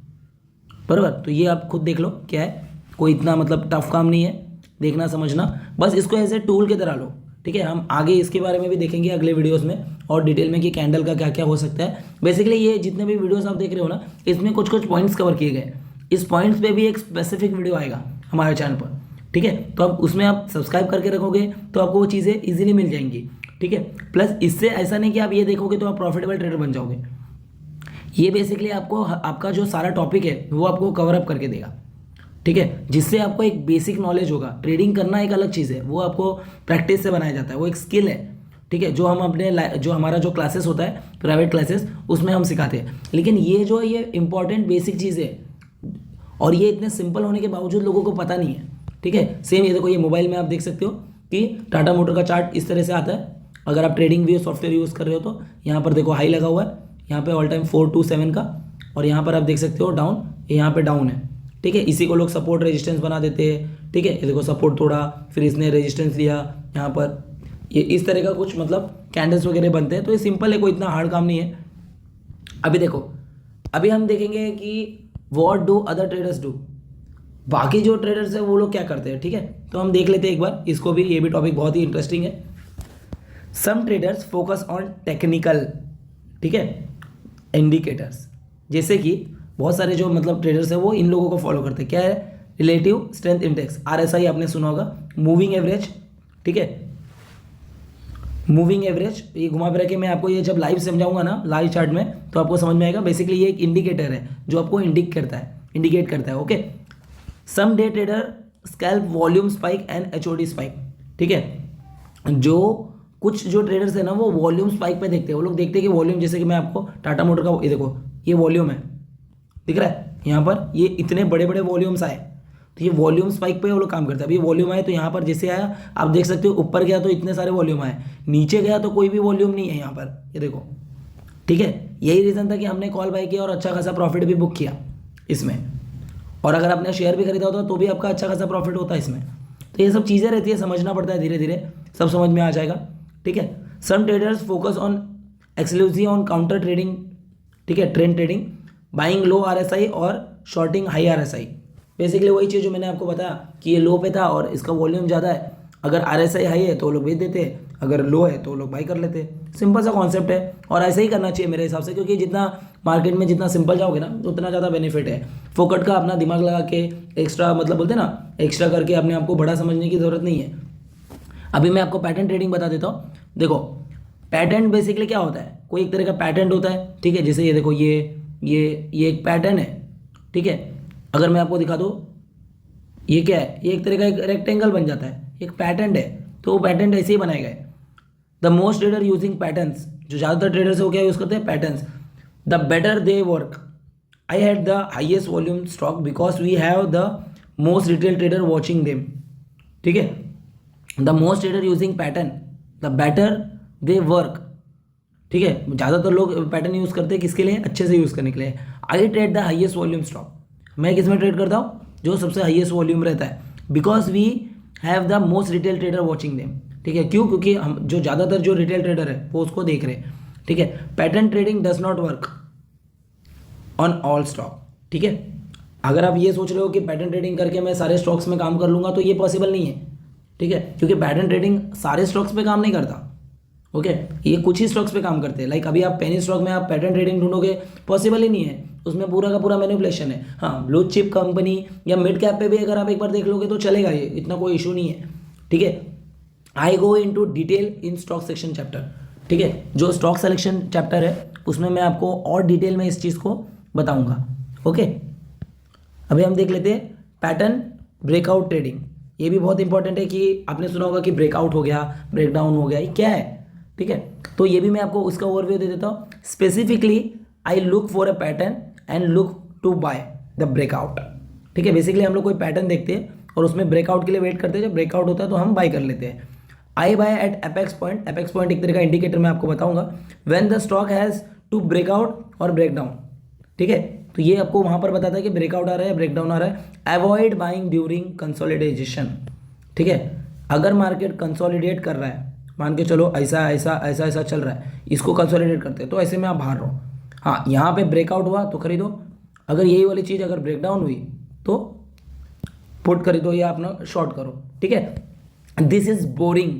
बराबर। तो ये आप खुद देख लो क्या है, कोई इतना मतलब टफ काम नहीं है देखना समझना, बस इसको ऐसे टूल की तरह लो, ठीक है। हम आगे इसके बारे में भी देखेंगे अगले वीडियोस में और डिटेल में कि कैंडल का क्या क्या हो सकता है। बेसिकली ये जितने भी वीडियोस आप देख रहे हो ना, इसमें कुछ कुछ पॉइंट्स कवर किए गए, इस पॉइंट्स पे भी एक स्पेसिफिक वीडियो आएगा हमारे चैनल पर, ठीक है। तो आप उसमें आप सब्सक्राइब करके रखोगे तो आपको वो चीज़ें ईजिली मिल जाएंगी, ठीक है। प्लस इससे ऐसा नहीं कि आप ये देखोगे तो आप प्रॉफिटेबल ट्रेडर बन जाओगे, ये बेसिकली आपको आपका जो सारा टॉपिक है वो आपको कवर अप करके देगा, ठीक है, जिससे आपको एक बेसिक नॉलेज होगा। ट्रेडिंग करना एक अलग चीज़ है, वो आपको प्रैक्टिस से बनाया जाता है, वो एक स्किल है, ठीक है, जो हम अपने जो हमारा जो क्लासेस होता है प्राइवेट क्लासेस उसमें हम सिखाते हैं। लेकिन ये जो है ये इंपॉर्टेंट बेसिक चीज़ है और ये इतने सिंपल होने के बावजूद लोगों को पता नहीं है, ठीक है। सेम ये देखो, ये मोबाइल में आप देख सकते हो कि टाटा मोटर का चार्ट इस तरह से आता है। अगर आप ट्रेडिंग व्यू सॉफ्टवेयर यूज़ कर रहे हो तो यहाँ पर देखो हाई लगा हुआ है, यहाँ पे ऑल टाइम 427 का, और यहाँ पर आप देख सकते हो डाउन, यहाँ पे डाउन है, ठीक है। इसी को लोग सपोर्ट रेजिस्टेंस बना देते हैं, ठीक है। ये देखो सपोर्ट तोड़ा, फिर इसने रेजिस्टेंस लिया यहाँ पर, ये इस तरह का कुछ मतलब कैंडल्स वगैरह बनते हैं। तो ये सिंपल है, कोई इतना हार्ड काम नहीं है। अभी देखो, अभी हम देखेंगे कि what do other traders do, बाकी जो ट्रेडर्स है वो लोग क्या करते हैं, ठीक है। तो हम देख लेते हैं एक बार इसको भी, ये भी टॉपिक बहुत ही इंटरेस्टिंग है। Some traders focus on technical, ठीक है, इंडिकेटर्स। जैसे कि बहुत सारे जो मतलब ट्रेडर्स है वो इन लोगों को फॉलो करते हैं। क्या है? रिलेटिव स्ट्रेंथ इंडेक्स, RSI आपने सुना होगा, मूविंग एवरेज, ठीक है। मूविंग एवरेज, ये घुमा फिरा के मैं आपको ये जब लाइव समझाऊंगा ना, लाइव चार्ट में, तो आपको समझ में आएगा। बेसिकली ये एक इंडिकेटर है जो आपको इंडिकेट करता है, okay. Some day trader scalp volume spike and HOD spike, ठीक है। जो कुछ जो ट्रेडर्स है ना वो वॉल्यूम स्पाइक पे देखते हैं, वो लोग देखते हैं कि वॉल्यूम, जैसे कि मैं आपको टाटा मोटर का ये देखो, ये वॉल्यूम है, दिख रहा है यहाँ पर, ये इतने बड़े बड़े वॉल्यूम्स आए, तो ये वॉल्यूम स्पाइक पे वो लोग काम करते हैं। अभी वॉल्यूम आए तो यहाँ पर जैसे आया, आप देख सकते हो ऊपर गया तो इतने सारे वॉल्यूम आए, नीचे गया तो कोई भी वॉल्यूम नहीं है यहाँ पर, ये देखो, ठीक है। यही रीज़न था कि हमने कॉल बाय किया और अच्छा खासा प्रॉफिट भी बुक किया इसमें, और अगर आपने शेयर भी खरीदा होता तो भी आपका अच्छा खासा प्रॉफिट होता है इसमें। तो ये सब चीज़ें रहती है, समझना पड़ता है, धीरे धीरे सब समझ में आ जाएगा, ठीक है। Some traders focus on exclusive on counter trading, ठीक है, trend trading, buying low RSI और शॉर्टिंग हाई RSI। बेसिकली वही चीज़ जो मैंने आपको बताया कि ये लो पे था और इसका वॉल्यूम ज़्यादा है, अगर RSI हाई है तो वो लोग बेच देते हैं, अगर लो है तो वो लोग बाई कर लेते हैं। सिंपल सा कॉन्सेप्ट है, और ऐसा ही करना चाहिए मेरे हिसाब से, क्योंकि जितना मार्केट में जितना सिंपल जाओगे ना उतना ज़्यादा बेनिफिट है। फोकट का अपना दिमाग लगा के एक्स्ट्रा, मतलब बोलते हैं ना, एक्स्ट्रा करके अपने आप को बड़ा समझने की ज़रूरत नहीं है। अभी मैं आपको पैटर्न ट्रेडिंग बता देता हूँ। देखो, पैटर्न बेसिकली क्या होता है, कोई एक तरह का पैटर्न होता है, ठीक है। जैसे ये देखो, ये एक पैटर्न है, ठीक है। अगर मैं आपको दिखा दूँ, ये क्या है, ये एक तरह का एक रेक्टेंगल बन जाता है, एक पैटर्न है, तो वो पैटर्न ऐसे ही बनाए गए। The most trader using patterns, जो ज़्यादातर ट्रेडर्स वो क्या यूज़ करते हैं, patterns. The better they work, I had the highest volume stock because we have the most retail trader watching them, ठीक है। The most trader using pattern, the better they work, ठीक है। ज़्यादातर लोग पैटर्न यूज़ करते हैं किसके लिए, अच्छे से यूज़ करने के लिए। I trade the highest volume stock, मैं किस में ट्रेड करता हूँ, जो सबसे हाईएस्ट वॉल्यूम रहता है। Because we have the most retail trader watching them, ठीक है। क्यों? क्योंकि हम जो ज़्यादातर जो रिटेल ट्रेडर है वो उसको देख रहे हैं, ठीक है। Pattern trading does not work on all stock, ठीक है। अगर आप ये सोच रहे हो कि पैटर्न ट्रेडिंग करके मैं सारे स्टॉक्स में काम कर लूँगा, तो ये पॉसिबल नहीं है, ठीक है। क्योंकि पैटर्न ट्रेडिंग सारे स्टॉक्स पे काम नहीं करता, ओके। ये कुछ ही स्टॉक्स पे काम करते हैं। लाइक अभी आप पेनी स्टॉक में आप पैटर्न ट्रेडिंग ढूंढोगे, पॉसिबल ही नहीं है, उसमें पूरा का पूरा मैनिपुलेशन है। हाँ, ब्लू चिप कंपनी या मिड कैप पे भी अगर आप एक बार देख लोगे तो चलेगा, ये इतना कोई इशू नहीं है, ठीक है। I go into detail in stock section chapter, ठीक है। जो स्टॉक सिलेक्शन चैप्टर है उसमें मैं आपको और डिटेल में इस चीज़ को बताऊंगा, ओके। अभी हम देख लेते हैं पैटर्न ब्रेकआउट ट्रेडिंग। ये भी बहुत इंपॉर्टेंट है कि आपने सुना होगा कि ब्रेकआउट हो गया, ब्रेकडाउन हो गया, ये क्या है, ठीक है। तो ये भी मैं आपको उसका ओवरव्यू दे देता हूँ। Specifically I look for a pattern and look to buy the breakout, ठीक है। बेसिकली हम लोग कोई पैटर्न देखते हैं और उसमें ब्रेकआउट के लिए वेट करते हैं, जब ब्रेकआउट होता है तो हम बाय कर लेते हैं। I buy at apex point, apex point एक तरह का इंडिकेटर मैं आपको बताऊंगा। When the stock has to breakout और ब्रेकडाउन, ठीक है। तो ये आपको वहाँ पर बताता है कि ब्रेकआउट आ रहा है, ब्रेकडाउन आ रहा है। अवॉइड बाइंग ड्यूरिंग कंसोलिडेशन, ठीक है। अगर मार्केट कंसोलिडेट कर रहा है, मान के चलो ऐसा ऐसा ऐसा ऐसा चल रहा है, इसको कंसोलिडेट करते हैं, तो ऐसे में आप बाहर रहो। हाँ, यहाँ पे ब्रेकआउट हुआ तो खरीदो, अगर यही वाली चीज़ अगर ब्रेकडाउन हुई तो पुट खरीदो या अपना शॉर्ट करो, ठीक है। This is boring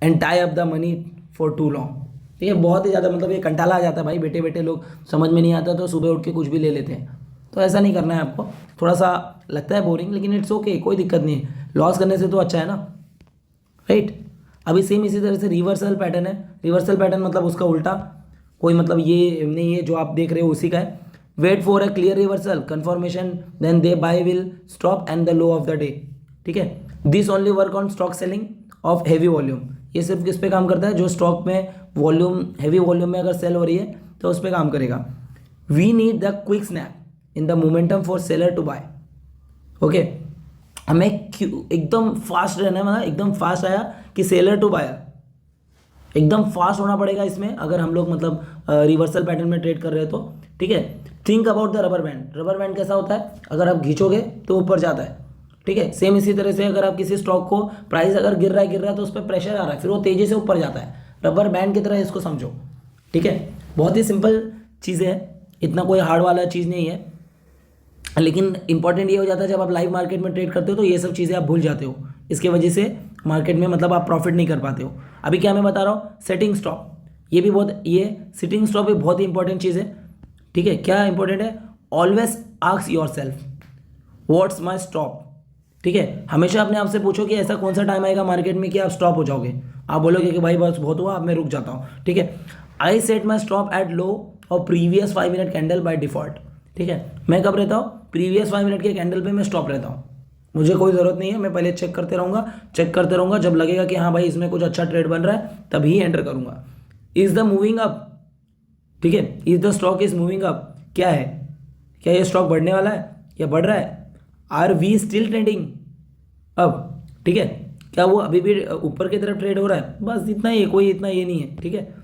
and tie up the money for too long, ठीक है। बहुत ही ज़्यादा मतलब ये कंटाला आ जाता है भाई, बैठे बैठे लोग समझ में नहीं आता तो सुबह उठ के कुछ भी ले लेते हैं, तो ऐसा नहीं करना है आपको। थोड़ा सा लगता है बोरिंग, लेकिन इट्स ओके, कोई दिक्कत नहीं है, लॉस करने से तो अच्छा है ना, राइट। अभी सेम इसी तरह से रिवर्सल पैटर्न है। रिवर्सल पैटर्न मतलब उसका उल्टा, कोई मतलब ये नहीं है जो आप देख रहे हो उसी का है। Wait for a clear reversal confirmation then they buy will stop and the low of the day, ठीक है। This only work on stock selling off heavy volume, ये सिर्फ किस पे काम करता है, जो स्टॉक में वॉल्यूम, हैवी वॉल्यूम में अगर सेल हो रही है तो उस पर काम करेगा। We need the quick snap in the momentum for seller to buy, okay. हमें एकदम फास्ट रहना है, मतलब एकदम फास्ट आया कि सेलर टू बायर, एकदम फास्ट होना पड़ेगा इसमें, अगर हम लोग मतलब रिवर्सल पैटर्न में ट्रेड कर रहे हैं तो, ठीक है। Think about the rubber band. Rubber band कैसा होता है, अगर आप खींचोगे तो ऊपर जाता है, ठीक है। सेम इसी तरह से अगर आप किसी स्टॉक को, प्राइस अगर गिर रहा है तो उस पर प्रेशर आ रहा है, फिर वो तेजी से ऊपर जाता है। रबर बैंड की तरह इसको समझो, ठीक है। बहुत ही सिंपल चीज़ें है, इतना कोई हार्ड वाला चीज़ नहीं है, लेकिन इंपॉर्टेंट ये हो जाता है जब आप लाइव मार्केट में ट्रेड करते हो तो ये सब चीज़ें आप भूल जाते हो, इसके वजह से मार्केट में मतलब आप प्रॉफिट नहीं कर पाते हो। अभी क्या मैं बता रहा हूँ, सेटिंग स्टॉप, ये भी बहुत, ये सिटिंग स्टॉप भी बहुत ही इंपॉर्टेंट चीज़ है, ठीक है। क्या इंपॉर्टेंट है, always ask your self what's my stop, ठीक है। हमेशा अपने आप से पूछो कि ऐसा कौन सा टाइम आएगा मार्केट में कि आप स्टॉप हो जाओगे, आप बोलोगे कि भाई बस बहुत हुआ, अब मैं रुक जाता हूँ, ठीक है। I set my stop at low और previous 5 minute candle by default, ठीक है। मैं कब रहता हूँ, प्रीवियस 5 मिनट के कैंडल पे मैं स्टॉप रहता हूँ, मुझे कोई ज़रूरत नहीं है, मैं पहले चेक करते रहूँगा, जब लगेगा कि हाँ भाई इसमें कुछ अच्छा ट्रेड बन रहा है तभी एंटर करूँगा। इज़ द मूविंग अप, ठीक है, is the stock is moving up, क्या है, क्या ये स्टॉक बढ़ने वाला है या बढ़ रहा है, आर वी स्टिल ट्रेडिंग अब, ठीक है, क्या वो अभी भी ऊपर की तरफ ट्रेड हो रहा है, बस इतना ही है, कोई इतना ये नहीं है, ठीक है।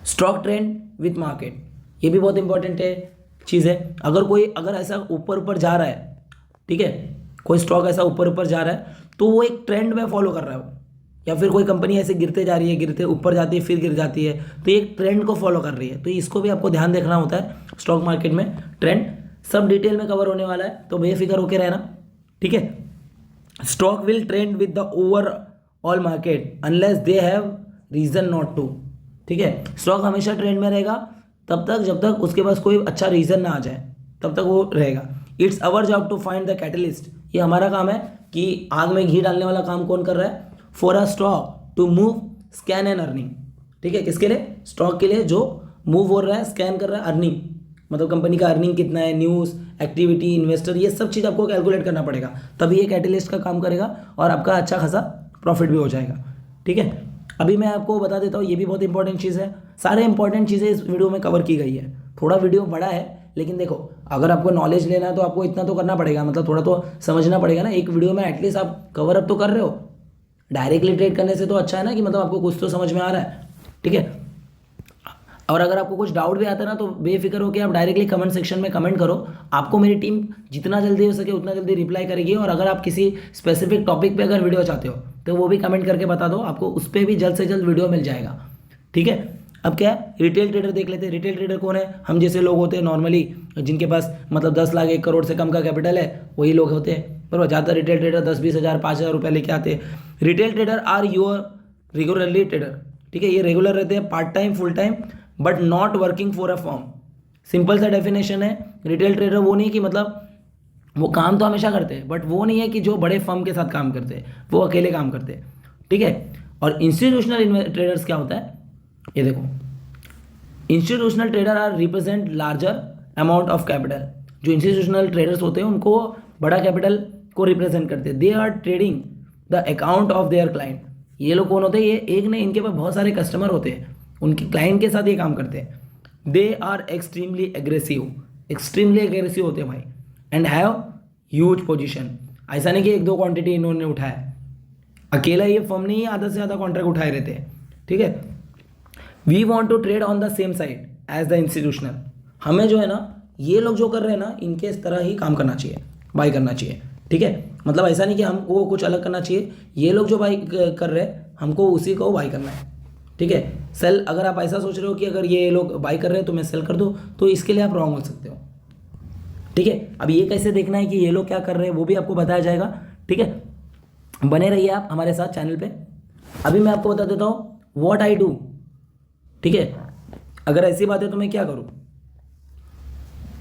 स्टॉक ट्रेंड विथ मार्केट, ये भी बहुत इंपॉर्टेंट है चीज़ है। अगर ऐसा ऊपर ऊपर जा रहा है, ठीक है, कोई स्टॉक ऐसा ऊपर ऊपर जा रहा है तो वो एक ट्रेंड में फॉलो कर रहा है वो, या फिर कोई कंपनी ऐसे गिरते जा रही है, गिरते ऊपर जाती है फिर गिर जाती है, तो ये एक ट्रेंड को फॉलो कर रही है, तो इसको भी आपको ध्यान देखना होता है स्टॉक मार्केट में। ट्रेंड सब डिटेल में कवर होने वाला है, तो बेफिक्र होकर रहना, ठीक है। Stock will trend with the overall market unless they have reason not to, ठीक है। स्टॉक हमेशा ट्रेंड में रहेगा तब तक जब तक उसके पास कोई अच्छा रीजन ना आ जाए, तब तक वो रहेगा। It's our job to find the catalyst, ये हमारा काम है कि आग में घी डालने वाला काम कौन कर रहा है, for a stock to move scan and earning, ठीक है। किसके लिए, स्टॉक के लिए जो मूव हो रहा है, स्कैन कर रहा है, अर्निंग मतलब कंपनी का अर्निंग कितना है, न्यूज़, एक्टिविटी, इन्वेस्टर, ये सब चीज़ आपको कैलकुलेट करना पड़ेगा, तभी ये कैटलिस्ट का काम करेगा और आपका अच्छा खासा प्रॉफिट भी हो जाएगा, ठीक है। अभी मैं आपको बता देता हूँ, ये भी बहुत इंपॉर्टेंट चीज़ है, सारे इंपॉर्टेंट चीज़ें इस वीडियो में कवर की गई है। थोड़ा वीडियो बड़ा है, लेकिन देखो अगर आपको नॉलेज लेना है तो आपको इतना तो करना पड़ेगा, मतलब थोड़ा तो समझना पड़ेगा ना, एक वीडियो में एटलीस्ट आप कवर अप तो कर रहे हो। डायरेक्टली ट्रेड करने से तो अच्छा है ना कि मतलब आपको कुछ तो समझ में आ रहा है, ठीक है। और अगर आपको कुछ डाउट भी आता है ना तो बेफिक्र हो कि आप डायरेक्टली कमेंट सेक्शन में कमेंट करो, आपको मेरी टीम जितना जल्दी हो सके उतना जल्दी रिप्लाई करेगी। और अगर आप किसी स्पेसिफिक टॉपिक पे अगर वीडियो चाहते हो तो वो भी कमेंट करके बता दो, आपको उस पर भी जल्द से जल्द वीडियो मिल जाएगा, ठीक है। अब क्या है, रिटेल ट्रेडर देख लेते हैं। रिटेल ट्रेडर कौन है, हम जैसे लोग होते हैं नॉर्मली, जिनके पास मतलब 10 लाख 1 करोड़ से कम का कैपिटल है, वही लोग होते हैं, बराबर। ज़्यादा रिटेल ट्रेडर 10-20 हज़ार 5,000 रुपये लेके आते हैं। Retail trader are your regularly trader, ठीक है, ये रेगुलर रहते हैं, part time full time but not working for a firm. Simple सा डेफिनेशन है, रिटेल ट्रेडर वो नहीं कि मतलब वो काम तो हमेशा करते हैं, बट वो नहीं है कि जो बड़े फर्म के साथ काम करते हैं, वो अकेले काम करते हैं, ठीक है। और इंस्टीट्यूशनल ट्रेडर्स क्या होता है, ये देखो, institutional trader are represent larger amount of capital. जो इंस्टीट्यूशनल ट्रेडर्स होते हैं उनको बड़ा कैपिटल को रिप्रेजेंट करते हैं। They are trading the account of their client. ये लोग कौन होते हैं, ये एक नहीं, इनके पास बहुत सारे कस्टमर होते हैं, उनके क्लाइंट के साथ ये काम करते हैं। दे आर एक्सट्रीमली एग्रेसिव होते हैं भाई, एंड हैव ह्यूज पोजीशन। ऐसा नहीं कि 1-2 क्वांटिटी इन्होंने उठाया, अकेला ये फर्म नहीं, आधा से ज़्यादा कॉन्ट्रैक्ट उठाए रहते हैं, ठीक है। We want to trade on the same side as the institutional. हमें जो है ना, ये लोग जो कर रहे हैं ना, इनके इस तरह ही काम करना चाहिए, बाई करना चाहिए, ठीक है। मतलब ऐसा नहीं कि हमको कुछ अलग करना चाहिए, ये लोग जो बाई कर रहे हैं हमको उसी को बाई करना है, ठीक है। सेल, अगर आप ऐसा सोच रहे हो कि अगर ये लोग बाई कर रहे हैं तो मैं सेल कर दूँ, तो इसके लिए आप रॉन्ग हो सकते हो, ठीक है। अब ये कैसे देखना है कि ये लोग क्या कर रहे हैं वो भी आपको बताया जाएगा, ठीक है। बने रहिए आप हमारे साथ चैनल पे। अभी मैं आपको बता देता हूँ व्हाट आई डू, ठीक है। अगर ऐसी बात है तो मैं क्या करूँ,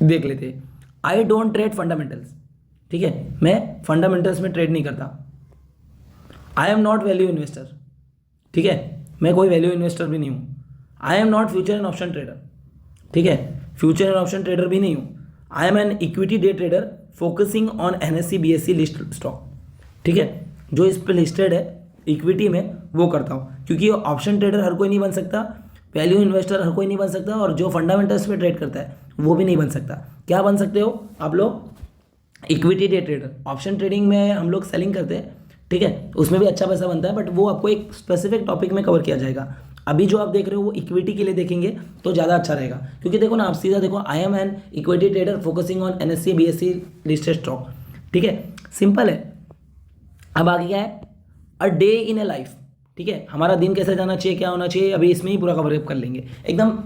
देख लेते हैं। आई डोंट ट्रेड फंडामेंटल्स, ठीक है, मैं फंडामेंटल्स में ट्रेड नहीं करता। I am not value investor, ठीक है, मैं कोई वैल्यू इन्वेस्टर भी नहीं हूँ। I am not future and option trader, ठीक है, फ्यूचर एंड ऑप्शन ट्रेडर भी नहीं हूँ। I am an equity day trader focusing on NSE BSE list stock, ठीक है, जो इस पर लिस्टेड है इक्विटी में वो करता हूँ। क्योंकि ऑप्शन ट्रेडर हर कोई नहीं बन सकता, वैल्यू इन्वेस्टर हर कोई नहीं बन सकता, और जो फंडामेंटल्स पे ट्रेड करता है वो भी नहीं बन सकता। क्या बन सकते हो आप लोग, equity day trader. Option trading में हम लोग सेलिंग करते हैं, ठीक है, उसमें भी अच्छा पैसा बनता है, बट वो आपको एक स्पेसिफिक टॉपिक में कवर किया जाएगा। अभी जो आप देख रहे हो वो इक्विटी के लिए देखेंगे तो ज़्यादा अच्छा रहेगा, क्योंकि देखो ना, आप सीधा देखो, I am an equity trader focusing on NSE BSE listed stock. ठीक है, सिंपल है। अब आगे क्या है, a day in A life. ठीक है, हमारा दिन कैसे जाना चाहिए, क्या होना चाहिए, अभी इसमें ही पूरा कवरअप कर लेंगे एकदम।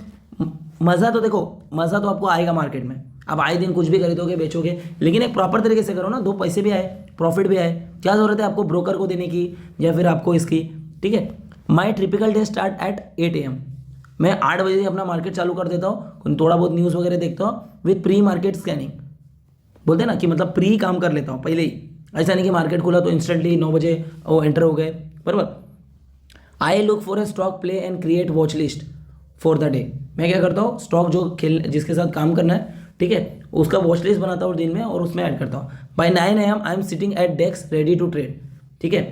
मज़ा तो देखो, मज़ा तो आपको आएगा मार्केट में, आप आए दिन कुछ भी खरीदोगे बेचोगे, लेकिन एक प्रॉपर तरीके से करो ना, 2 पैसे भी आए, प्रॉफिट भी आए। क्या ज़रूरत है आपको ब्रोकर को देने की या फिर आपको इसकी। ठीक है, my typical day start at 8 AM। मैं 8 बजे अपना मार्केट चालू कर देता हूँ, थोड़ा बहुत न्यूज़ वगैरह देखता हूँ विथ प्री मार्केट स्कैनिंग। बोलते हैं ना कि मतलब प्री काम कर लेता हूँ पहले ही, ऐसा नहीं कि मार्केट खुला तो इंस्टेंटली 9 बजे वो एंटर हो गए, बराबर। आई look for a stock play and create watch list for the day. मैं क्या करता हूँ, स्टॉक जो खेल जिसके साथ काम करना है, ठीक है, उसका वॉच लिस्ट बनाता हूँ दिन में और उसमें ऐड करता हूँ। By 9 AM I am sitting at desk ready to trade. ठीक है,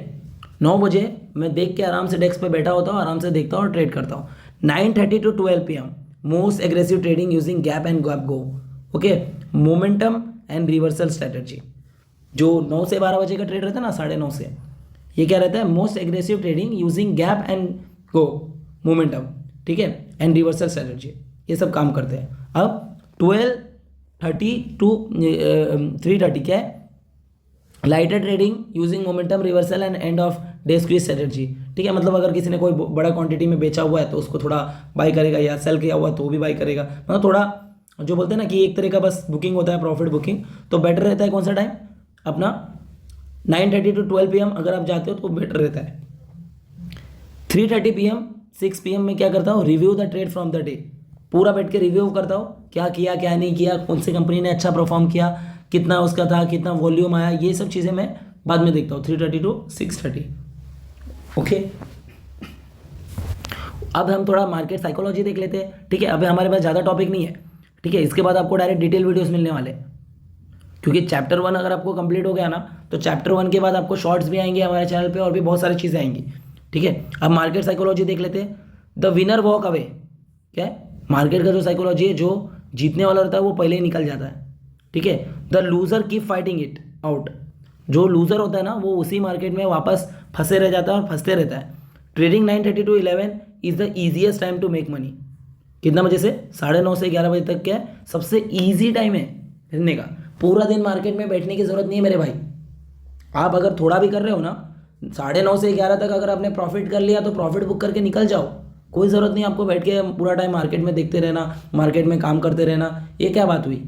9 बजे मैं देख के आराम से डेस्क पे बैठा होता हूँ, आराम से देखता हूँ और ट्रेड करता हूँ। 9:30 to 12 PM most aggressive trading using gap and gap go. Okay, momentum and reversal strategy. जो 9 से 12 बजे का ट्रेड रहता है ना, 9:30 से, ये क्या रहता है, most aggressive trading using gap and go, momentum, ठीक है, एंड रिवर्सल स्ट्रेटजी, ये सब काम करते हैं। अब 12:30 to 3:30 क्या है, lighter trading using momentum reversal and end of day squeeze strategy. ठीक है, मतलब अगर किसी ने कोई बड़ा क्वांटिटी में बेचा हुआ है तो उसको थोड़ा बाई करेगा, या सेल किया हुआ तो भी बाई करेगा, मतलब थोड़ा जो बोलते हैं ना कि एक तरह का बस बुकिंग होता है, प्रॉफिट बुकिंग। तो बेटर रहता है कौन सा टाइम, अपना 9:30 to 12 PM अगर आप जाते हो तो बेटर रहता है। 3:30 PM 6 PM में क्या करता हूँ, review the trade from the day. पूरा बैठ के रिव्यू करता हूँ, क्या किया क्या नहीं किया, कौन सी कंपनी ने अच्छा परफॉर्म किया, कितना उसका था, कितना वॉल्यूम आया, ये सब चीज़ें मैं बाद में देखता हूँ। 3:30 to 6:30। ओके, अब हम थोड़ा मार्केट साइकोलॉजी देख लेते हैं। ठीक है, अभी हमारे पास ज़्यादा टॉपिक नहीं है। ठीक है, इसके बाद आपको डायरेक्ट डिटेल वीडियोस मिलने वाले, क्योंकि चैप्टर 1 अगर आपको कंप्लीट हो गया ना, तो चैप्टर 1 के बाद आपको शॉर्ट्स भी आएंगे हमारे चैनल पे और भी बहुत सारी चीज़ें आएंगी। ठीक है, अब मार्केट साइकोलॉजी देख लेते हैं। The winner walk away. क्या है, मार्केट का जो साइकोलॉजी है, जो जीतने वाला रहता है वो पहले ही निकल जाता है। ठीक है, the loser keep fighting it out. जो लूजर होता है ना, वो उसी मार्केट में वापस फंसे रह जाता है और फंसते रहता है। Trading 9:30 to 11 is the easiest time to make money. कितना बजे से, 9:30 से 11 बजे तक क्या है, सबसे ईजी टाइम है खरीदने का। पूरा दिन मार्केट में बैठने की जरूरत नहीं है मेरे भाई। आप अगर थोड़ा भी कर रहे हो ना, 9:30 से 11 तक अगर आपने प्रॉफिट कर लिया तो प्रॉफिट बुक करके निकल जाओ। कोई ज़रूरत नहीं आपको बैठ के पूरा टाइम मार्केट में देखते रहना, मार्केट में काम करते रहना। ये क्या बात हुई,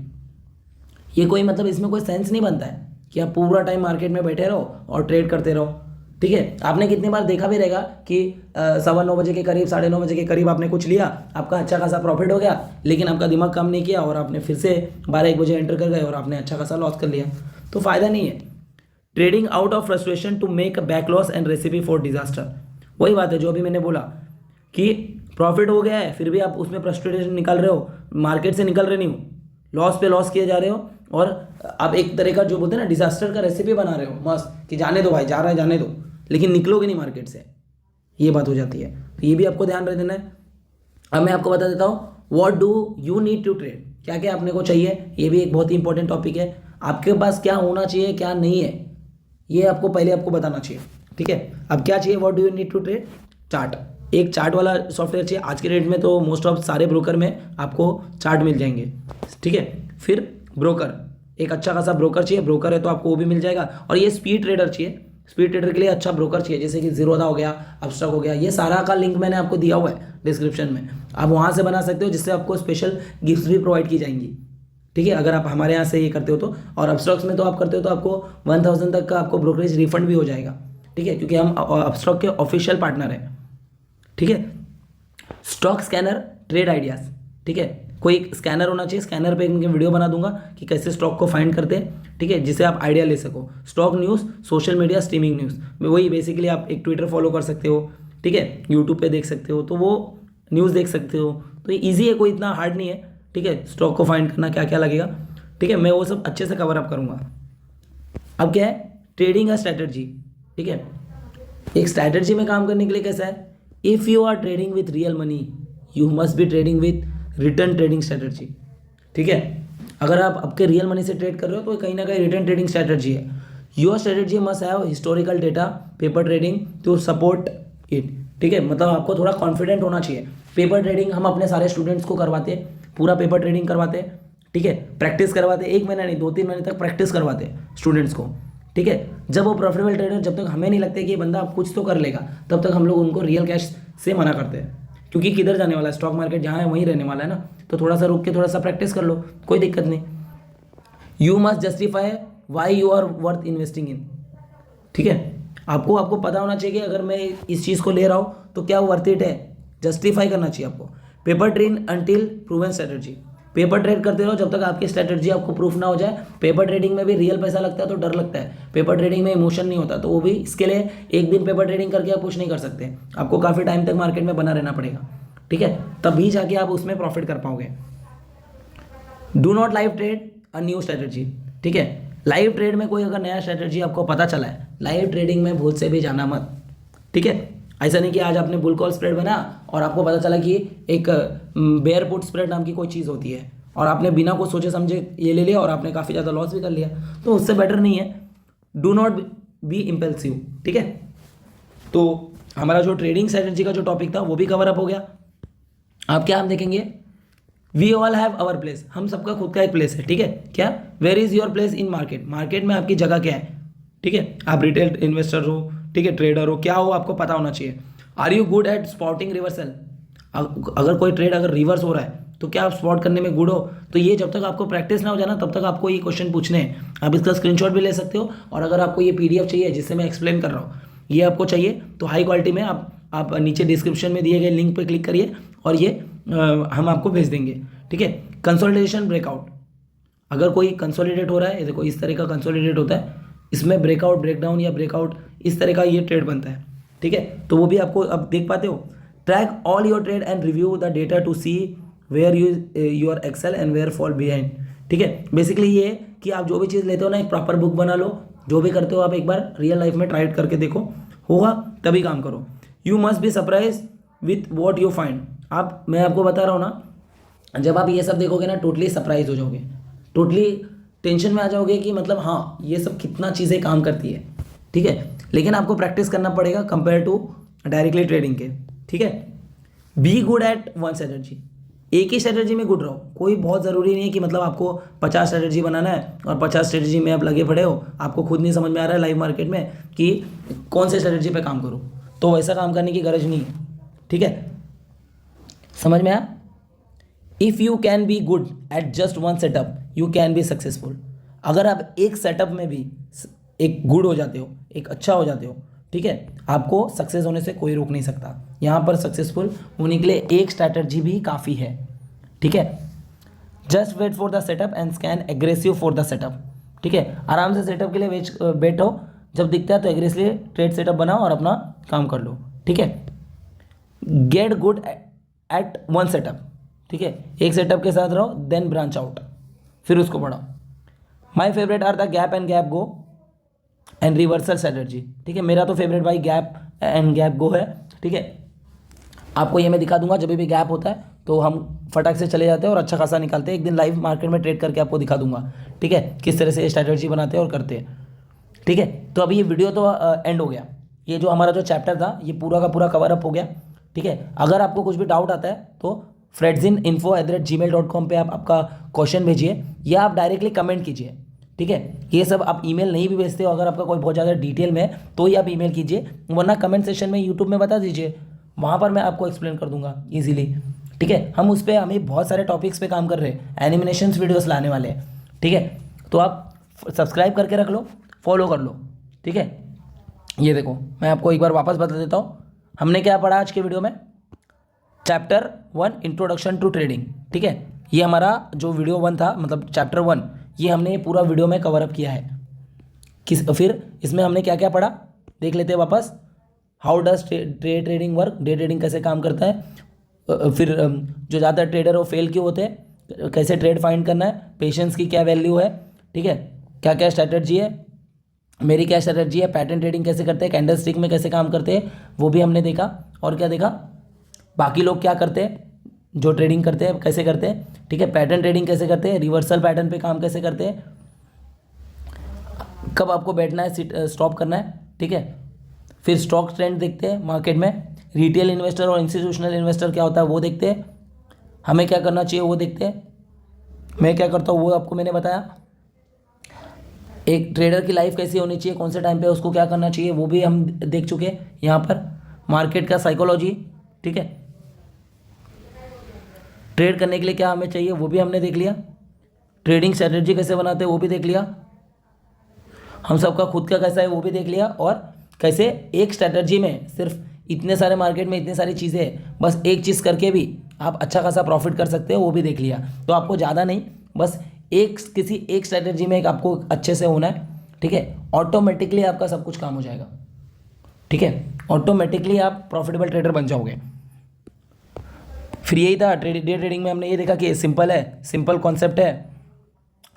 ये कोई मतलब इसमें कोई सेंस नहीं बनता है कि आप पूरा टाइम मार्केट में बैठे रहो और ट्रेड करते रहो। ठीक है, आपने कितनी बार देखा भी रहेगा कि 9:15 बजे के करीब, 9:30 बजे के करीब आपने कुछ लिया, आपका अच्छा खासा प्रॉफिट हो गया, लेकिन आपका दिमाग काम नहीं किया और आपने फिर से 12-1 बजे एंटर कर गए और आपने अच्छा खासा लॉस कर लिया, तो फ़ायदा नहीं है। Trading out of frustration to make a back loss and recipe for disaster. वही बात है जो अभी मैंने बोला कि प्रॉफिट हो गया है फिर भी आप उसमें फ्रस्ट्रेशन निकाल रहे हो, मार्केट से निकल रहे नहीं हो, लॉस पे लॉस किए जा रहे हो, और आप एक तरह का जो बोलते हैं ना डिजास्टर का रेसिपी बना रहे हो मस्त, कि जाने दो भाई, जा रहा है जाने दो, लेकिन निकलोगे नहीं मार्केट से, ये बात हो जाती है। तो ये भी आपको ध्यान रख देना है। अब मैं आपको बता देता हूँ what do you need to trade, क्या क्या अपने को चाहिए, ये भी एक बहुत ही इंपॉर्टेंट टॉपिक है। आपके पास क्या होना चाहिए क्या नहीं है, ये आपको पहले आपको बताना चाहिए। ठीक है, अब क्या चाहिए, what do you need to trade, chart, एक चार्ट वाला सॉफ्टवेयर चाहिए। आज के डेट में तो मोस्ट ऑफ सारे ब्रोकर में आपको चार्ट मिल जाएंगे। ठीक है, फिर ब्रोकर, एक अच्छा खासा ब्रोकर चाहिए, ब्रोकर है तो आपको वो भी मिल जाएगा। और ये स्पीड ट्रेडर चाहिए, स्पीड ट्रेडर के लिए अच्छा ब्रोकर चाहिए, जैसे कि जीरोधा हो गया, अपस्टॉक हो गया, ये सारा का लिंक मैंने आपको दिया हुआ है डिस्क्रिप्शन में, आप वहाँ से बना सकते हो, जिससे आपको स्पेशल गिफ्ट भी प्रोवाइड की जाएंगी। ठीक है, अगर आप हमारे यहाँ से ये करते हो तो, और अपस्टॉक्स में तो आप करते हो तो आपको 1000 तक का आपको ब्रोकरेज रिफंड भी हो जाएगा। ठीक है, क्योंकि हम अपस्टॉक के ऑफिशियल पार्टनर हैं। ठीक है, स्टॉक स्कैनर, ट्रेड आइडियाज। ठीक है, कोई स्कैनर होना चाहिए, स्कैनर पे इनके वीडियो बना दूंगा कि कैसे स्टॉक को फाइंड करते हैं। ठीक है, जिससे आप आइडिया ले सको। Stock news, social media, streaming news, वही बेसिकली आप एक ट्विटर फॉलो कर सकते हो। ठीक है, यूट्यूब पे देख सकते हो, तो वो न्यूज़ देख सकते हो, तो ये ईजी है, कोई इतना हार्ड नहीं है। ठीक है, स्टॉक को फाइंड करना क्या क्या लगेगा। ठीक है, मैं वो सब अच्छे से कवर अप करूँगा। अब क्या है, ट्रेडिंग का स्ट्रैटेजी। ठीक है, एक स्ट्रैटेजी में काम करने के लिए कैसा है, if you are trading with real money you must be trading with return trading strategy. ठीक है, अगर आप आपके रियल मनी से ट्रेड कर रहे हो तो कहीं ना कहीं रिटर्न ट्रेडिंग स्ट्रैटेजी है। Your strategy must have historical data paper trading to support it. ठीक है, मतलब आपको थोड़ा कॉन्फिडेंट होना चाहिए। पेपर ट्रेडिंग हम अपने सारे स्टूडेंट्स को करवाते हैं, पूरा पेपर ट्रेडिंग करवाते हैं। ठीक है, प्रैक्टिस करवाते, 1 महीना नहीं 2-3 महीने तक प्रैक्टिस करवाते स्टूडेंट्स को। ठीक है, जब वो प्रॉफिटेबल ट्रेडर, जब तक हमें नहीं लगता कि ये बंदा कुछ तो कर लेगा, तब तक हम लोग उनको रियल कैश से मना करते हैं, क्योंकि किधर जाने वाला है, स्टॉक मार्केट जहाँ है वहीं रहने वाला है ना। तो थोड़ा सा रुक के थोड़ा सा प्रैक्टिस कर लो, कोई दिक्कत नहीं। You must justify why you are worth investing in. ठीक है, आपको पता होना चाहिए कि अगर मैं इस चीज़ को ले रहा हूँ तो क्या वर्थ इट है, जस्टिफाई करना चाहिए आपको। Paper trade until proven strategy. Paper trade करते रहो जब तक आपकी स्ट्रेटजी आपको प्रूफ ना हो जाए। पेपर ट्रेडिंग में भी रियल पैसा लगता है तो डर लगता है, पेपर ट्रेडिंग में इमोशन नहीं होता, तो वो भी इसके लिए एक दिन पेपर ट्रेडिंग करके आप कुछ नहीं कर सकते, आपको काफ़ी टाइम तक मार्केट में बना रहना पड़ेगा। ठीक है, तभी जाके आप उसमें प्रॉफिट कर पाओगे। Do not live trade a new strategy. ठीक है, लाइव ट्रेड में कोई अगर नया स्ट्रेटजी आपको पता चला है, लाइव ट्रेडिंग में भूल से भी जाना मत। ठीक है, ऐसा नहीं कि आज आपने बुल कॉल स्प्रेड बना और आपको पता चला कि एक बेयर पुट स्प्रेड नाम की कोई चीज़ होती है और आपने बिना कुछ सोचे समझे ये ले लिया और आपने काफ़ी ज़्यादा लॉस भी कर लिया, तो उससे बेटर नहीं है। Do not be impulsive. ठीक है, तो हमारा जो ट्रेडिंग स्ट्रेटजी का जो टॉपिक था वो भी कवर अप हो गया। आप क्या हम देखेंगे, we all have our place. हम सबका खुद का एक प्लेस है। ठीक है, क्या, where is your place in market. Market में आपकी जगह क्या है। ठीक है, आप रिटेल इन्वेस्टर हो, ठीक है, ट्रेडर हो, क्या हो, आपको पता होना चाहिए। Are you good at spotting reversal. अगर कोई ट्रेड अगर रिवर्स हो रहा है तो क्या आप स्पॉट करने में गुड हो। तो ये जब तक आपको प्रैक्टिस ना हो जाए ना, तब तक आपको ये क्वेश्चन पूछने हैं। आप इसका स्क्रीनशॉट भी ले सकते हो, और अगर आपको ये PDF चाहिए जिससे मैं एक्सप्लेन कर रहा हूँ, ये आपको चाहिए तो हाई क्वालिटी में आप नीचे डिस्क्रिप्शन में दिए गए लिंक पर क्लिक करिए और ये हम आपको भेज देंगे। ठीक है, कंसोलिडेशन ब्रेकआउट। अगर कोई कंसोलिडेट हो रहा है, देखो इस तरह का कंसोलिडेट होता है, इसमें ब्रेकआउट, ब्रेकडाउन या ब्रेकआउट इस तरह का ये ट्रेड बनता है। ठीक है, तो वो भी आपको अब देख पाते हो। Track all your trade and review the data to see where you are excel and where fall behind. ठीक है, बेसिकली ये कि आप जो भी चीज़ लेते हो ना, एक प्रॉपर बुक बना लो, जो भी करते हो आप एक बार रियल लाइफ में ट्राई करके देखो, होगा तभी काम करो। You must be surprise with what you find. मैं आपको बता रहा हूँ ना, जब आप ये सब देखोगे ना, टोटली सरप्राइज हो जाओगे, टोटली टेंशन में आ जाओगे कि मतलब हाँ ये सब कितना चीज़ें काम करती है। ठीक है, लेकिन आपको प्रैक्टिस करना पड़ेगा कंपेयर टू डायरेक्टली ट्रेडिंग के। ठीक है, be good at one strategy. एक ही स्ट्रेटजी में गुड रहो, कोई बहुत ज़रूरी नहीं है कि मतलब आपको 50 स्ट्रेटजी बनाना है और 50 स्ट्रेटजी में आप लगे पड़े हो, आपको खुद नहीं समझ में आ रहा है लाइव मार्केट में कि कौन से स्ट्रेटजी पे काम करूँ, तो वैसा काम करने की गरज नहीं है। ठीक है, समझ में आया। If you can be good at just one setup you can be successful. अगर आप एक सेटअप में भी एक गुड हो जाते हो, एक अच्छा हो जाते हो, ठीक है, आपको सक्सेस होने से कोई रोक नहीं सकता। यहाँ पर सक्सेसफुल होने के लिए एक स्ट्रैटेजी भी काफ़ी है। ठीक है, just wait for the setup and scan aggressive for the setup. ठीक है, आराम से सेटअप के लिए बैठो, जब दिखता है तो एग्रेसिवली ट्रेड सेटअप बनाओ और अपना काम कर लो। ठीक है, get good at one setup. ठीक है, एक सेटअप के साथ रहो, देन ब्रांच आउट, फिर उसको बढ़ाओ। My favourite are the gap and gap go and reversal strategy. ठीक है, मेरा तो फेवरेट भाई गैप एंड गैप गो है। ठीक है, आपको ये मैं दिखा दूंगा, जब भी गैप होता है तो हम फटाक से चले जाते हैं और अच्छा खासा निकालते हैं। एक दिन लाइव मार्केट में ट्रेड करके आपको दिखा दूंगा। ठीक है, किस तरह से ये स्ट्रैटेजी बनाते हैं और करते हैं। ठीक है, तो अभी ये वीडियो तो एंड हो गया, ये जो हमारा जो चैप्टर था ये पूरा का पूरा कवर अप हो गया। ठीक है, अगर आपको कुछ भी डाउट आता है तो fredzinfo@gmail.com पे आप आपका क्वेश्चन भेजिए या आप डायरेक्टली कमेंट कीजिए। ठीक है, ये सब आप ईमेल नहीं भी भेजते हो, अगर आपका कोई बहुत ज़्यादा डिटेल में है तो ही आप ईमेल कीजिए, वरना कमेंट सेक्शन में यूट्यूब में बता दीजिए, वहाँ पर मैं आपको एक्सप्लेन कर दूंगा ईजिली। ठीक है, हम हमें बहुत सारे टॉपिक्स पे काम कर रहे हैं, एनिमेशंस वीडियोस लाने वाले हैं। ठीक है, तो आप सब्सक्राइब करके रख लो, फॉलो कर लो। ठीक है, ये देखो मैं आपको एक बार वापस बता देता हूँ, हमने क्या पढ़ा आज के वीडियो में। Chapter 1 introduction to trading. ठीक है, ये हमारा जो वीडियो 1 था, मतलब चैप्टर 1, ये हमने पूरा वीडियो में कवर अप किया है। फिर इसमें हमने क्या क्या पढ़ा देख लेते हैं वापस। How does trading work, day trading कैसे काम करता है, फिर जो ज़्यादा ट्रेडर वो फेल क्यों होते हैं, कैसे ट्रेड फाइंड करना है, पेशेंस की क्या वैल्यू है। ठीक है, क्या क्या स्ट्रैटेजी है, मेरी क्या स्ट्रैटेजी है, पैटर्न ट्रेडिंग कैसे करते हैं, कैंडल स्टिक में कैसे काम करते हैं, वो भी हमने देखा। और क्या देखा, बाकी लोग क्या करते हैं, जो ट्रेडिंग करते हैं कैसे करते हैं। ठीक है, पैटर्न ट्रेडिंग कैसे करते हैं, रिवर्सल पैटर्न पे काम कैसे करते हैं, कब आपको बैठना है, स्टॉप करना है, ठीक है। फिर स्टॉक ट्रेंड देखते हैं मार्केट में, रिटेल इन्वेस्टर और इंस्टीट्यूशनल इन्वेस्टर क्या होता है वो देखते हैं, हमें क्या करना चाहिए वो देखते हैं। मैं क्या करता हूँ वो आपको मैंने बताया। एक ट्रेडर की लाइफ कैसी होनी चाहिए, कौन से टाइम पे उसको क्या करना चाहिए वो भी हम देख चुके हैं यहाँ पर। मार्केट का साइकोलॉजी, ठीक है, ट्रेड करने के लिए क्या हमें चाहिए वो भी हमने देख लिया। ट्रेडिंग स्ट्रेटजी कैसे बनाते हैं वो भी देख लिया। हम सबका खुद का कैसा है वो भी देख लिया। और कैसे एक स्ट्रेटजी में सिर्फ इतने सारे मार्केट में इतनी सारी चीज़ें हैं, बस एक चीज़ करके भी आप अच्छा खासा प्रॉफिट कर सकते हो वो भी देख लिया। तो आपको ज़्यादा नहीं, बस किसी एक स्ट्रेटजी में एक आपको अच्छे से होना है, ठीक है। ऑटोमेटिकली आपका सब कुछ काम हो जाएगा, ठीक है। ऑटोमेटिकली आप प्रॉफिटेबल ट्रेडर बन जाओगे। फिर यही था डे ट्रेडिंग में हमने ये देखा कि सिंपल है, सिंपल कॉन्सेप्ट है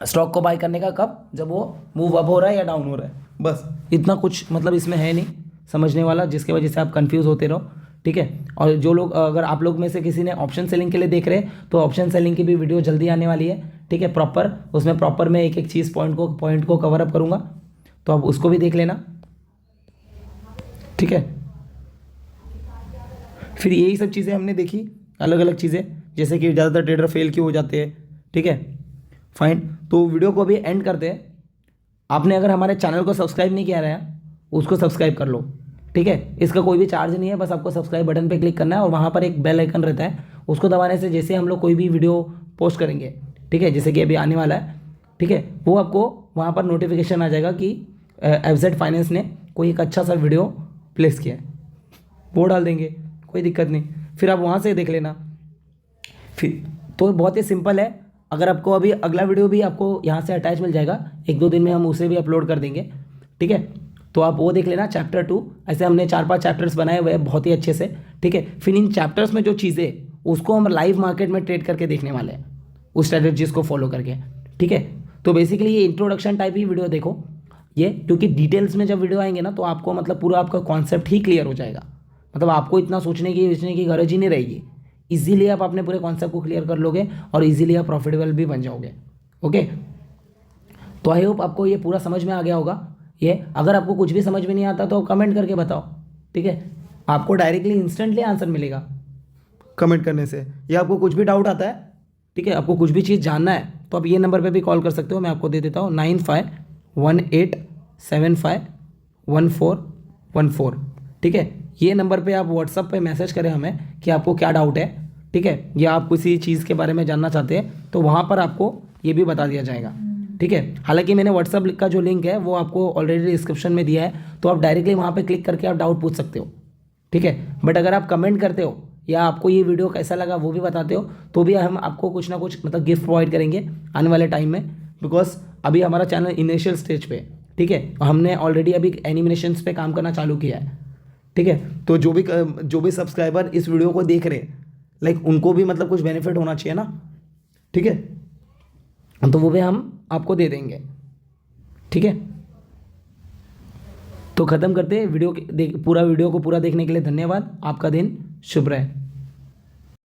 स्टॉक को बाय करने का, कब, जब वो मूव अप हो रहा है या डाउन हो रहा है, बस इतना कुछ मतलब इसमें है नहीं समझने वाला, जिसकी वजह से आप कंफ्यूज होते रहो, ठीक है। और जो लोग, अगर आप लोग में से किसी ने ऑप्शन सेलिंग के लिए देख रहे हैं तो ऑप्शन सेलिंग की भी वीडियो जल्दी आने वाली है, ठीक है। प्रॉपर उसमें प्रॉपर मैं एक एक चीज़ पॉइंट को कवर अप करूँगा, तो आप उसको भी देख लेना, ठीक है। फिर यही सब चीज़ें हमने देखी, अलग अलग चीज़ें, जैसे कि ज़्यादातर ट्रेडर फेल क्यों हो जाते हैं, ठीक है, फाइन। तो वीडियो को अभी एंड करते हैं। आपने अगर हमारे चैनल को सब्सक्राइब नहीं किया है उसको सब्सक्राइब कर लो, ठीक है। इसका कोई भी चार्ज नहीं है, बस आपको सब्सक्राइब बटन पे क्लिक करना है और वहाँ पर एक बेल आइकन रहता है, उसको दबाने से जैसे हम लोग कोई भी वीडियो पोस्ट करेंगे, ठीक है, जैसे कि अभी आने वाला है, ठीक है, वो आपको वहाँ पर नोटिफिकेशन आ जाएगा कि एफजेड फाइनेंस ने कोई एक अच्छा सा वीडियो प्लेस किया है, वो डाल देंगे, कोई दिक्कत नहीं। फिर आप वहाँ से देख लेना। फिर तो बहुत ही सिंपल है। अगर आपको अभी अगला वीडियो भी आपको यहाँ से अटैच मिल जाएगा, एक दो दिन में हम उसे भी अपलोड कर देंगे, ठीक है। तो आप वो देख लेना, चैप्टर 2। ऐसे हमने 4-5 चैप्टर्स बनाए हुए हैं बहुत ही अच्छे से, ठीक है। फिर इन चैप्टर्स में जो चीज़ें उसको हम लाइव मार्केट में ट्रेड करके देखने वाले हैं, उस स्ट्रेटजीज को फॉलो करके, ठीक है। तो बेसिकली ये इंट्रोडक्शन टाइप ही वीडियो देखो ये, क्योंकि डिटेल्स में जब वीडियो आएंगे ना तो आपको मतलब पूरा आपका कॉन्सेप्ट ही क्लियर हो जाएगा, मतलब आपको इतना सोचने की गरज ही नहीं रहेगी। इजीली आप अपने पूरे कॉन्सेप्ट को क्लियर कर लोगे और इजीली आप प्रॉफिटेबल भी बन जाओगे, ओके। तो आई होप आपको ये पूरा समझ में आ गया होगा। ये अगर आपको कुछ भी समझ में नहीं आता तो कमेंट करके बताओ, ठीक है। आपको डायरेक्टली इंस्टेंटली आंसर मिलेगा कमेंट करने से। या आपको कुछ भी डाउट आता है, ठीक है, आपको कुछ भी चीज़ जानना है तो आप ये नंबर पे भी कॉल कर सकते हो, मैं आपको दे देता हूँ 9518751414, ठीक है। ये नंबर पे आप व्हाट्सअप पे मैसेज करें हमें कि आपको क्या डाउट है, ठीक है, या आप किसी चीज़ के बारे में जानना चाहते हैं तो वहाँ पर आपको ये भी बता दिया जाएगा, ठीक है। हालांकि मैंने व्हाट्सअप का जो लिंक है वो आपको ऑलरेडी डिस्क्रिप्शन में दिया है, तो आप डायरेक्टली वहाँ पे क्लिक करके आप डाउट पूछ सकते हो, ठीक है। बट अगर आप कमेंट करते हो या आपको ये वीडियो कैसा लगा वो भी बताते हो तो भी हम आपको कुछ ना कुछ मतलब गिफ्ट प्रोवाइड करेंगे आने वाले टाइम में, बिकॉज अभी हमारा चैनल इनिशियल स्टेज पे, ठीक है। हमने ऑलरेडी अभी एनिमेशंस पे काम करना चालू किया है, ठीक है। तो जो भी सब्सक्राइबर इस वीडियो को देख रहे हैं, लाइक उनको भी मतलब कुछ बेनिफिट होना चाहिए ना, ठीक है, तो वो भी हम आपको दे देंगे, ठीक है। तो ख़त्म करते हैं वीडियो पूरा वीडियो को पूरा देखने के लिए धन्यवाद। आपका दिन शुभ रहे।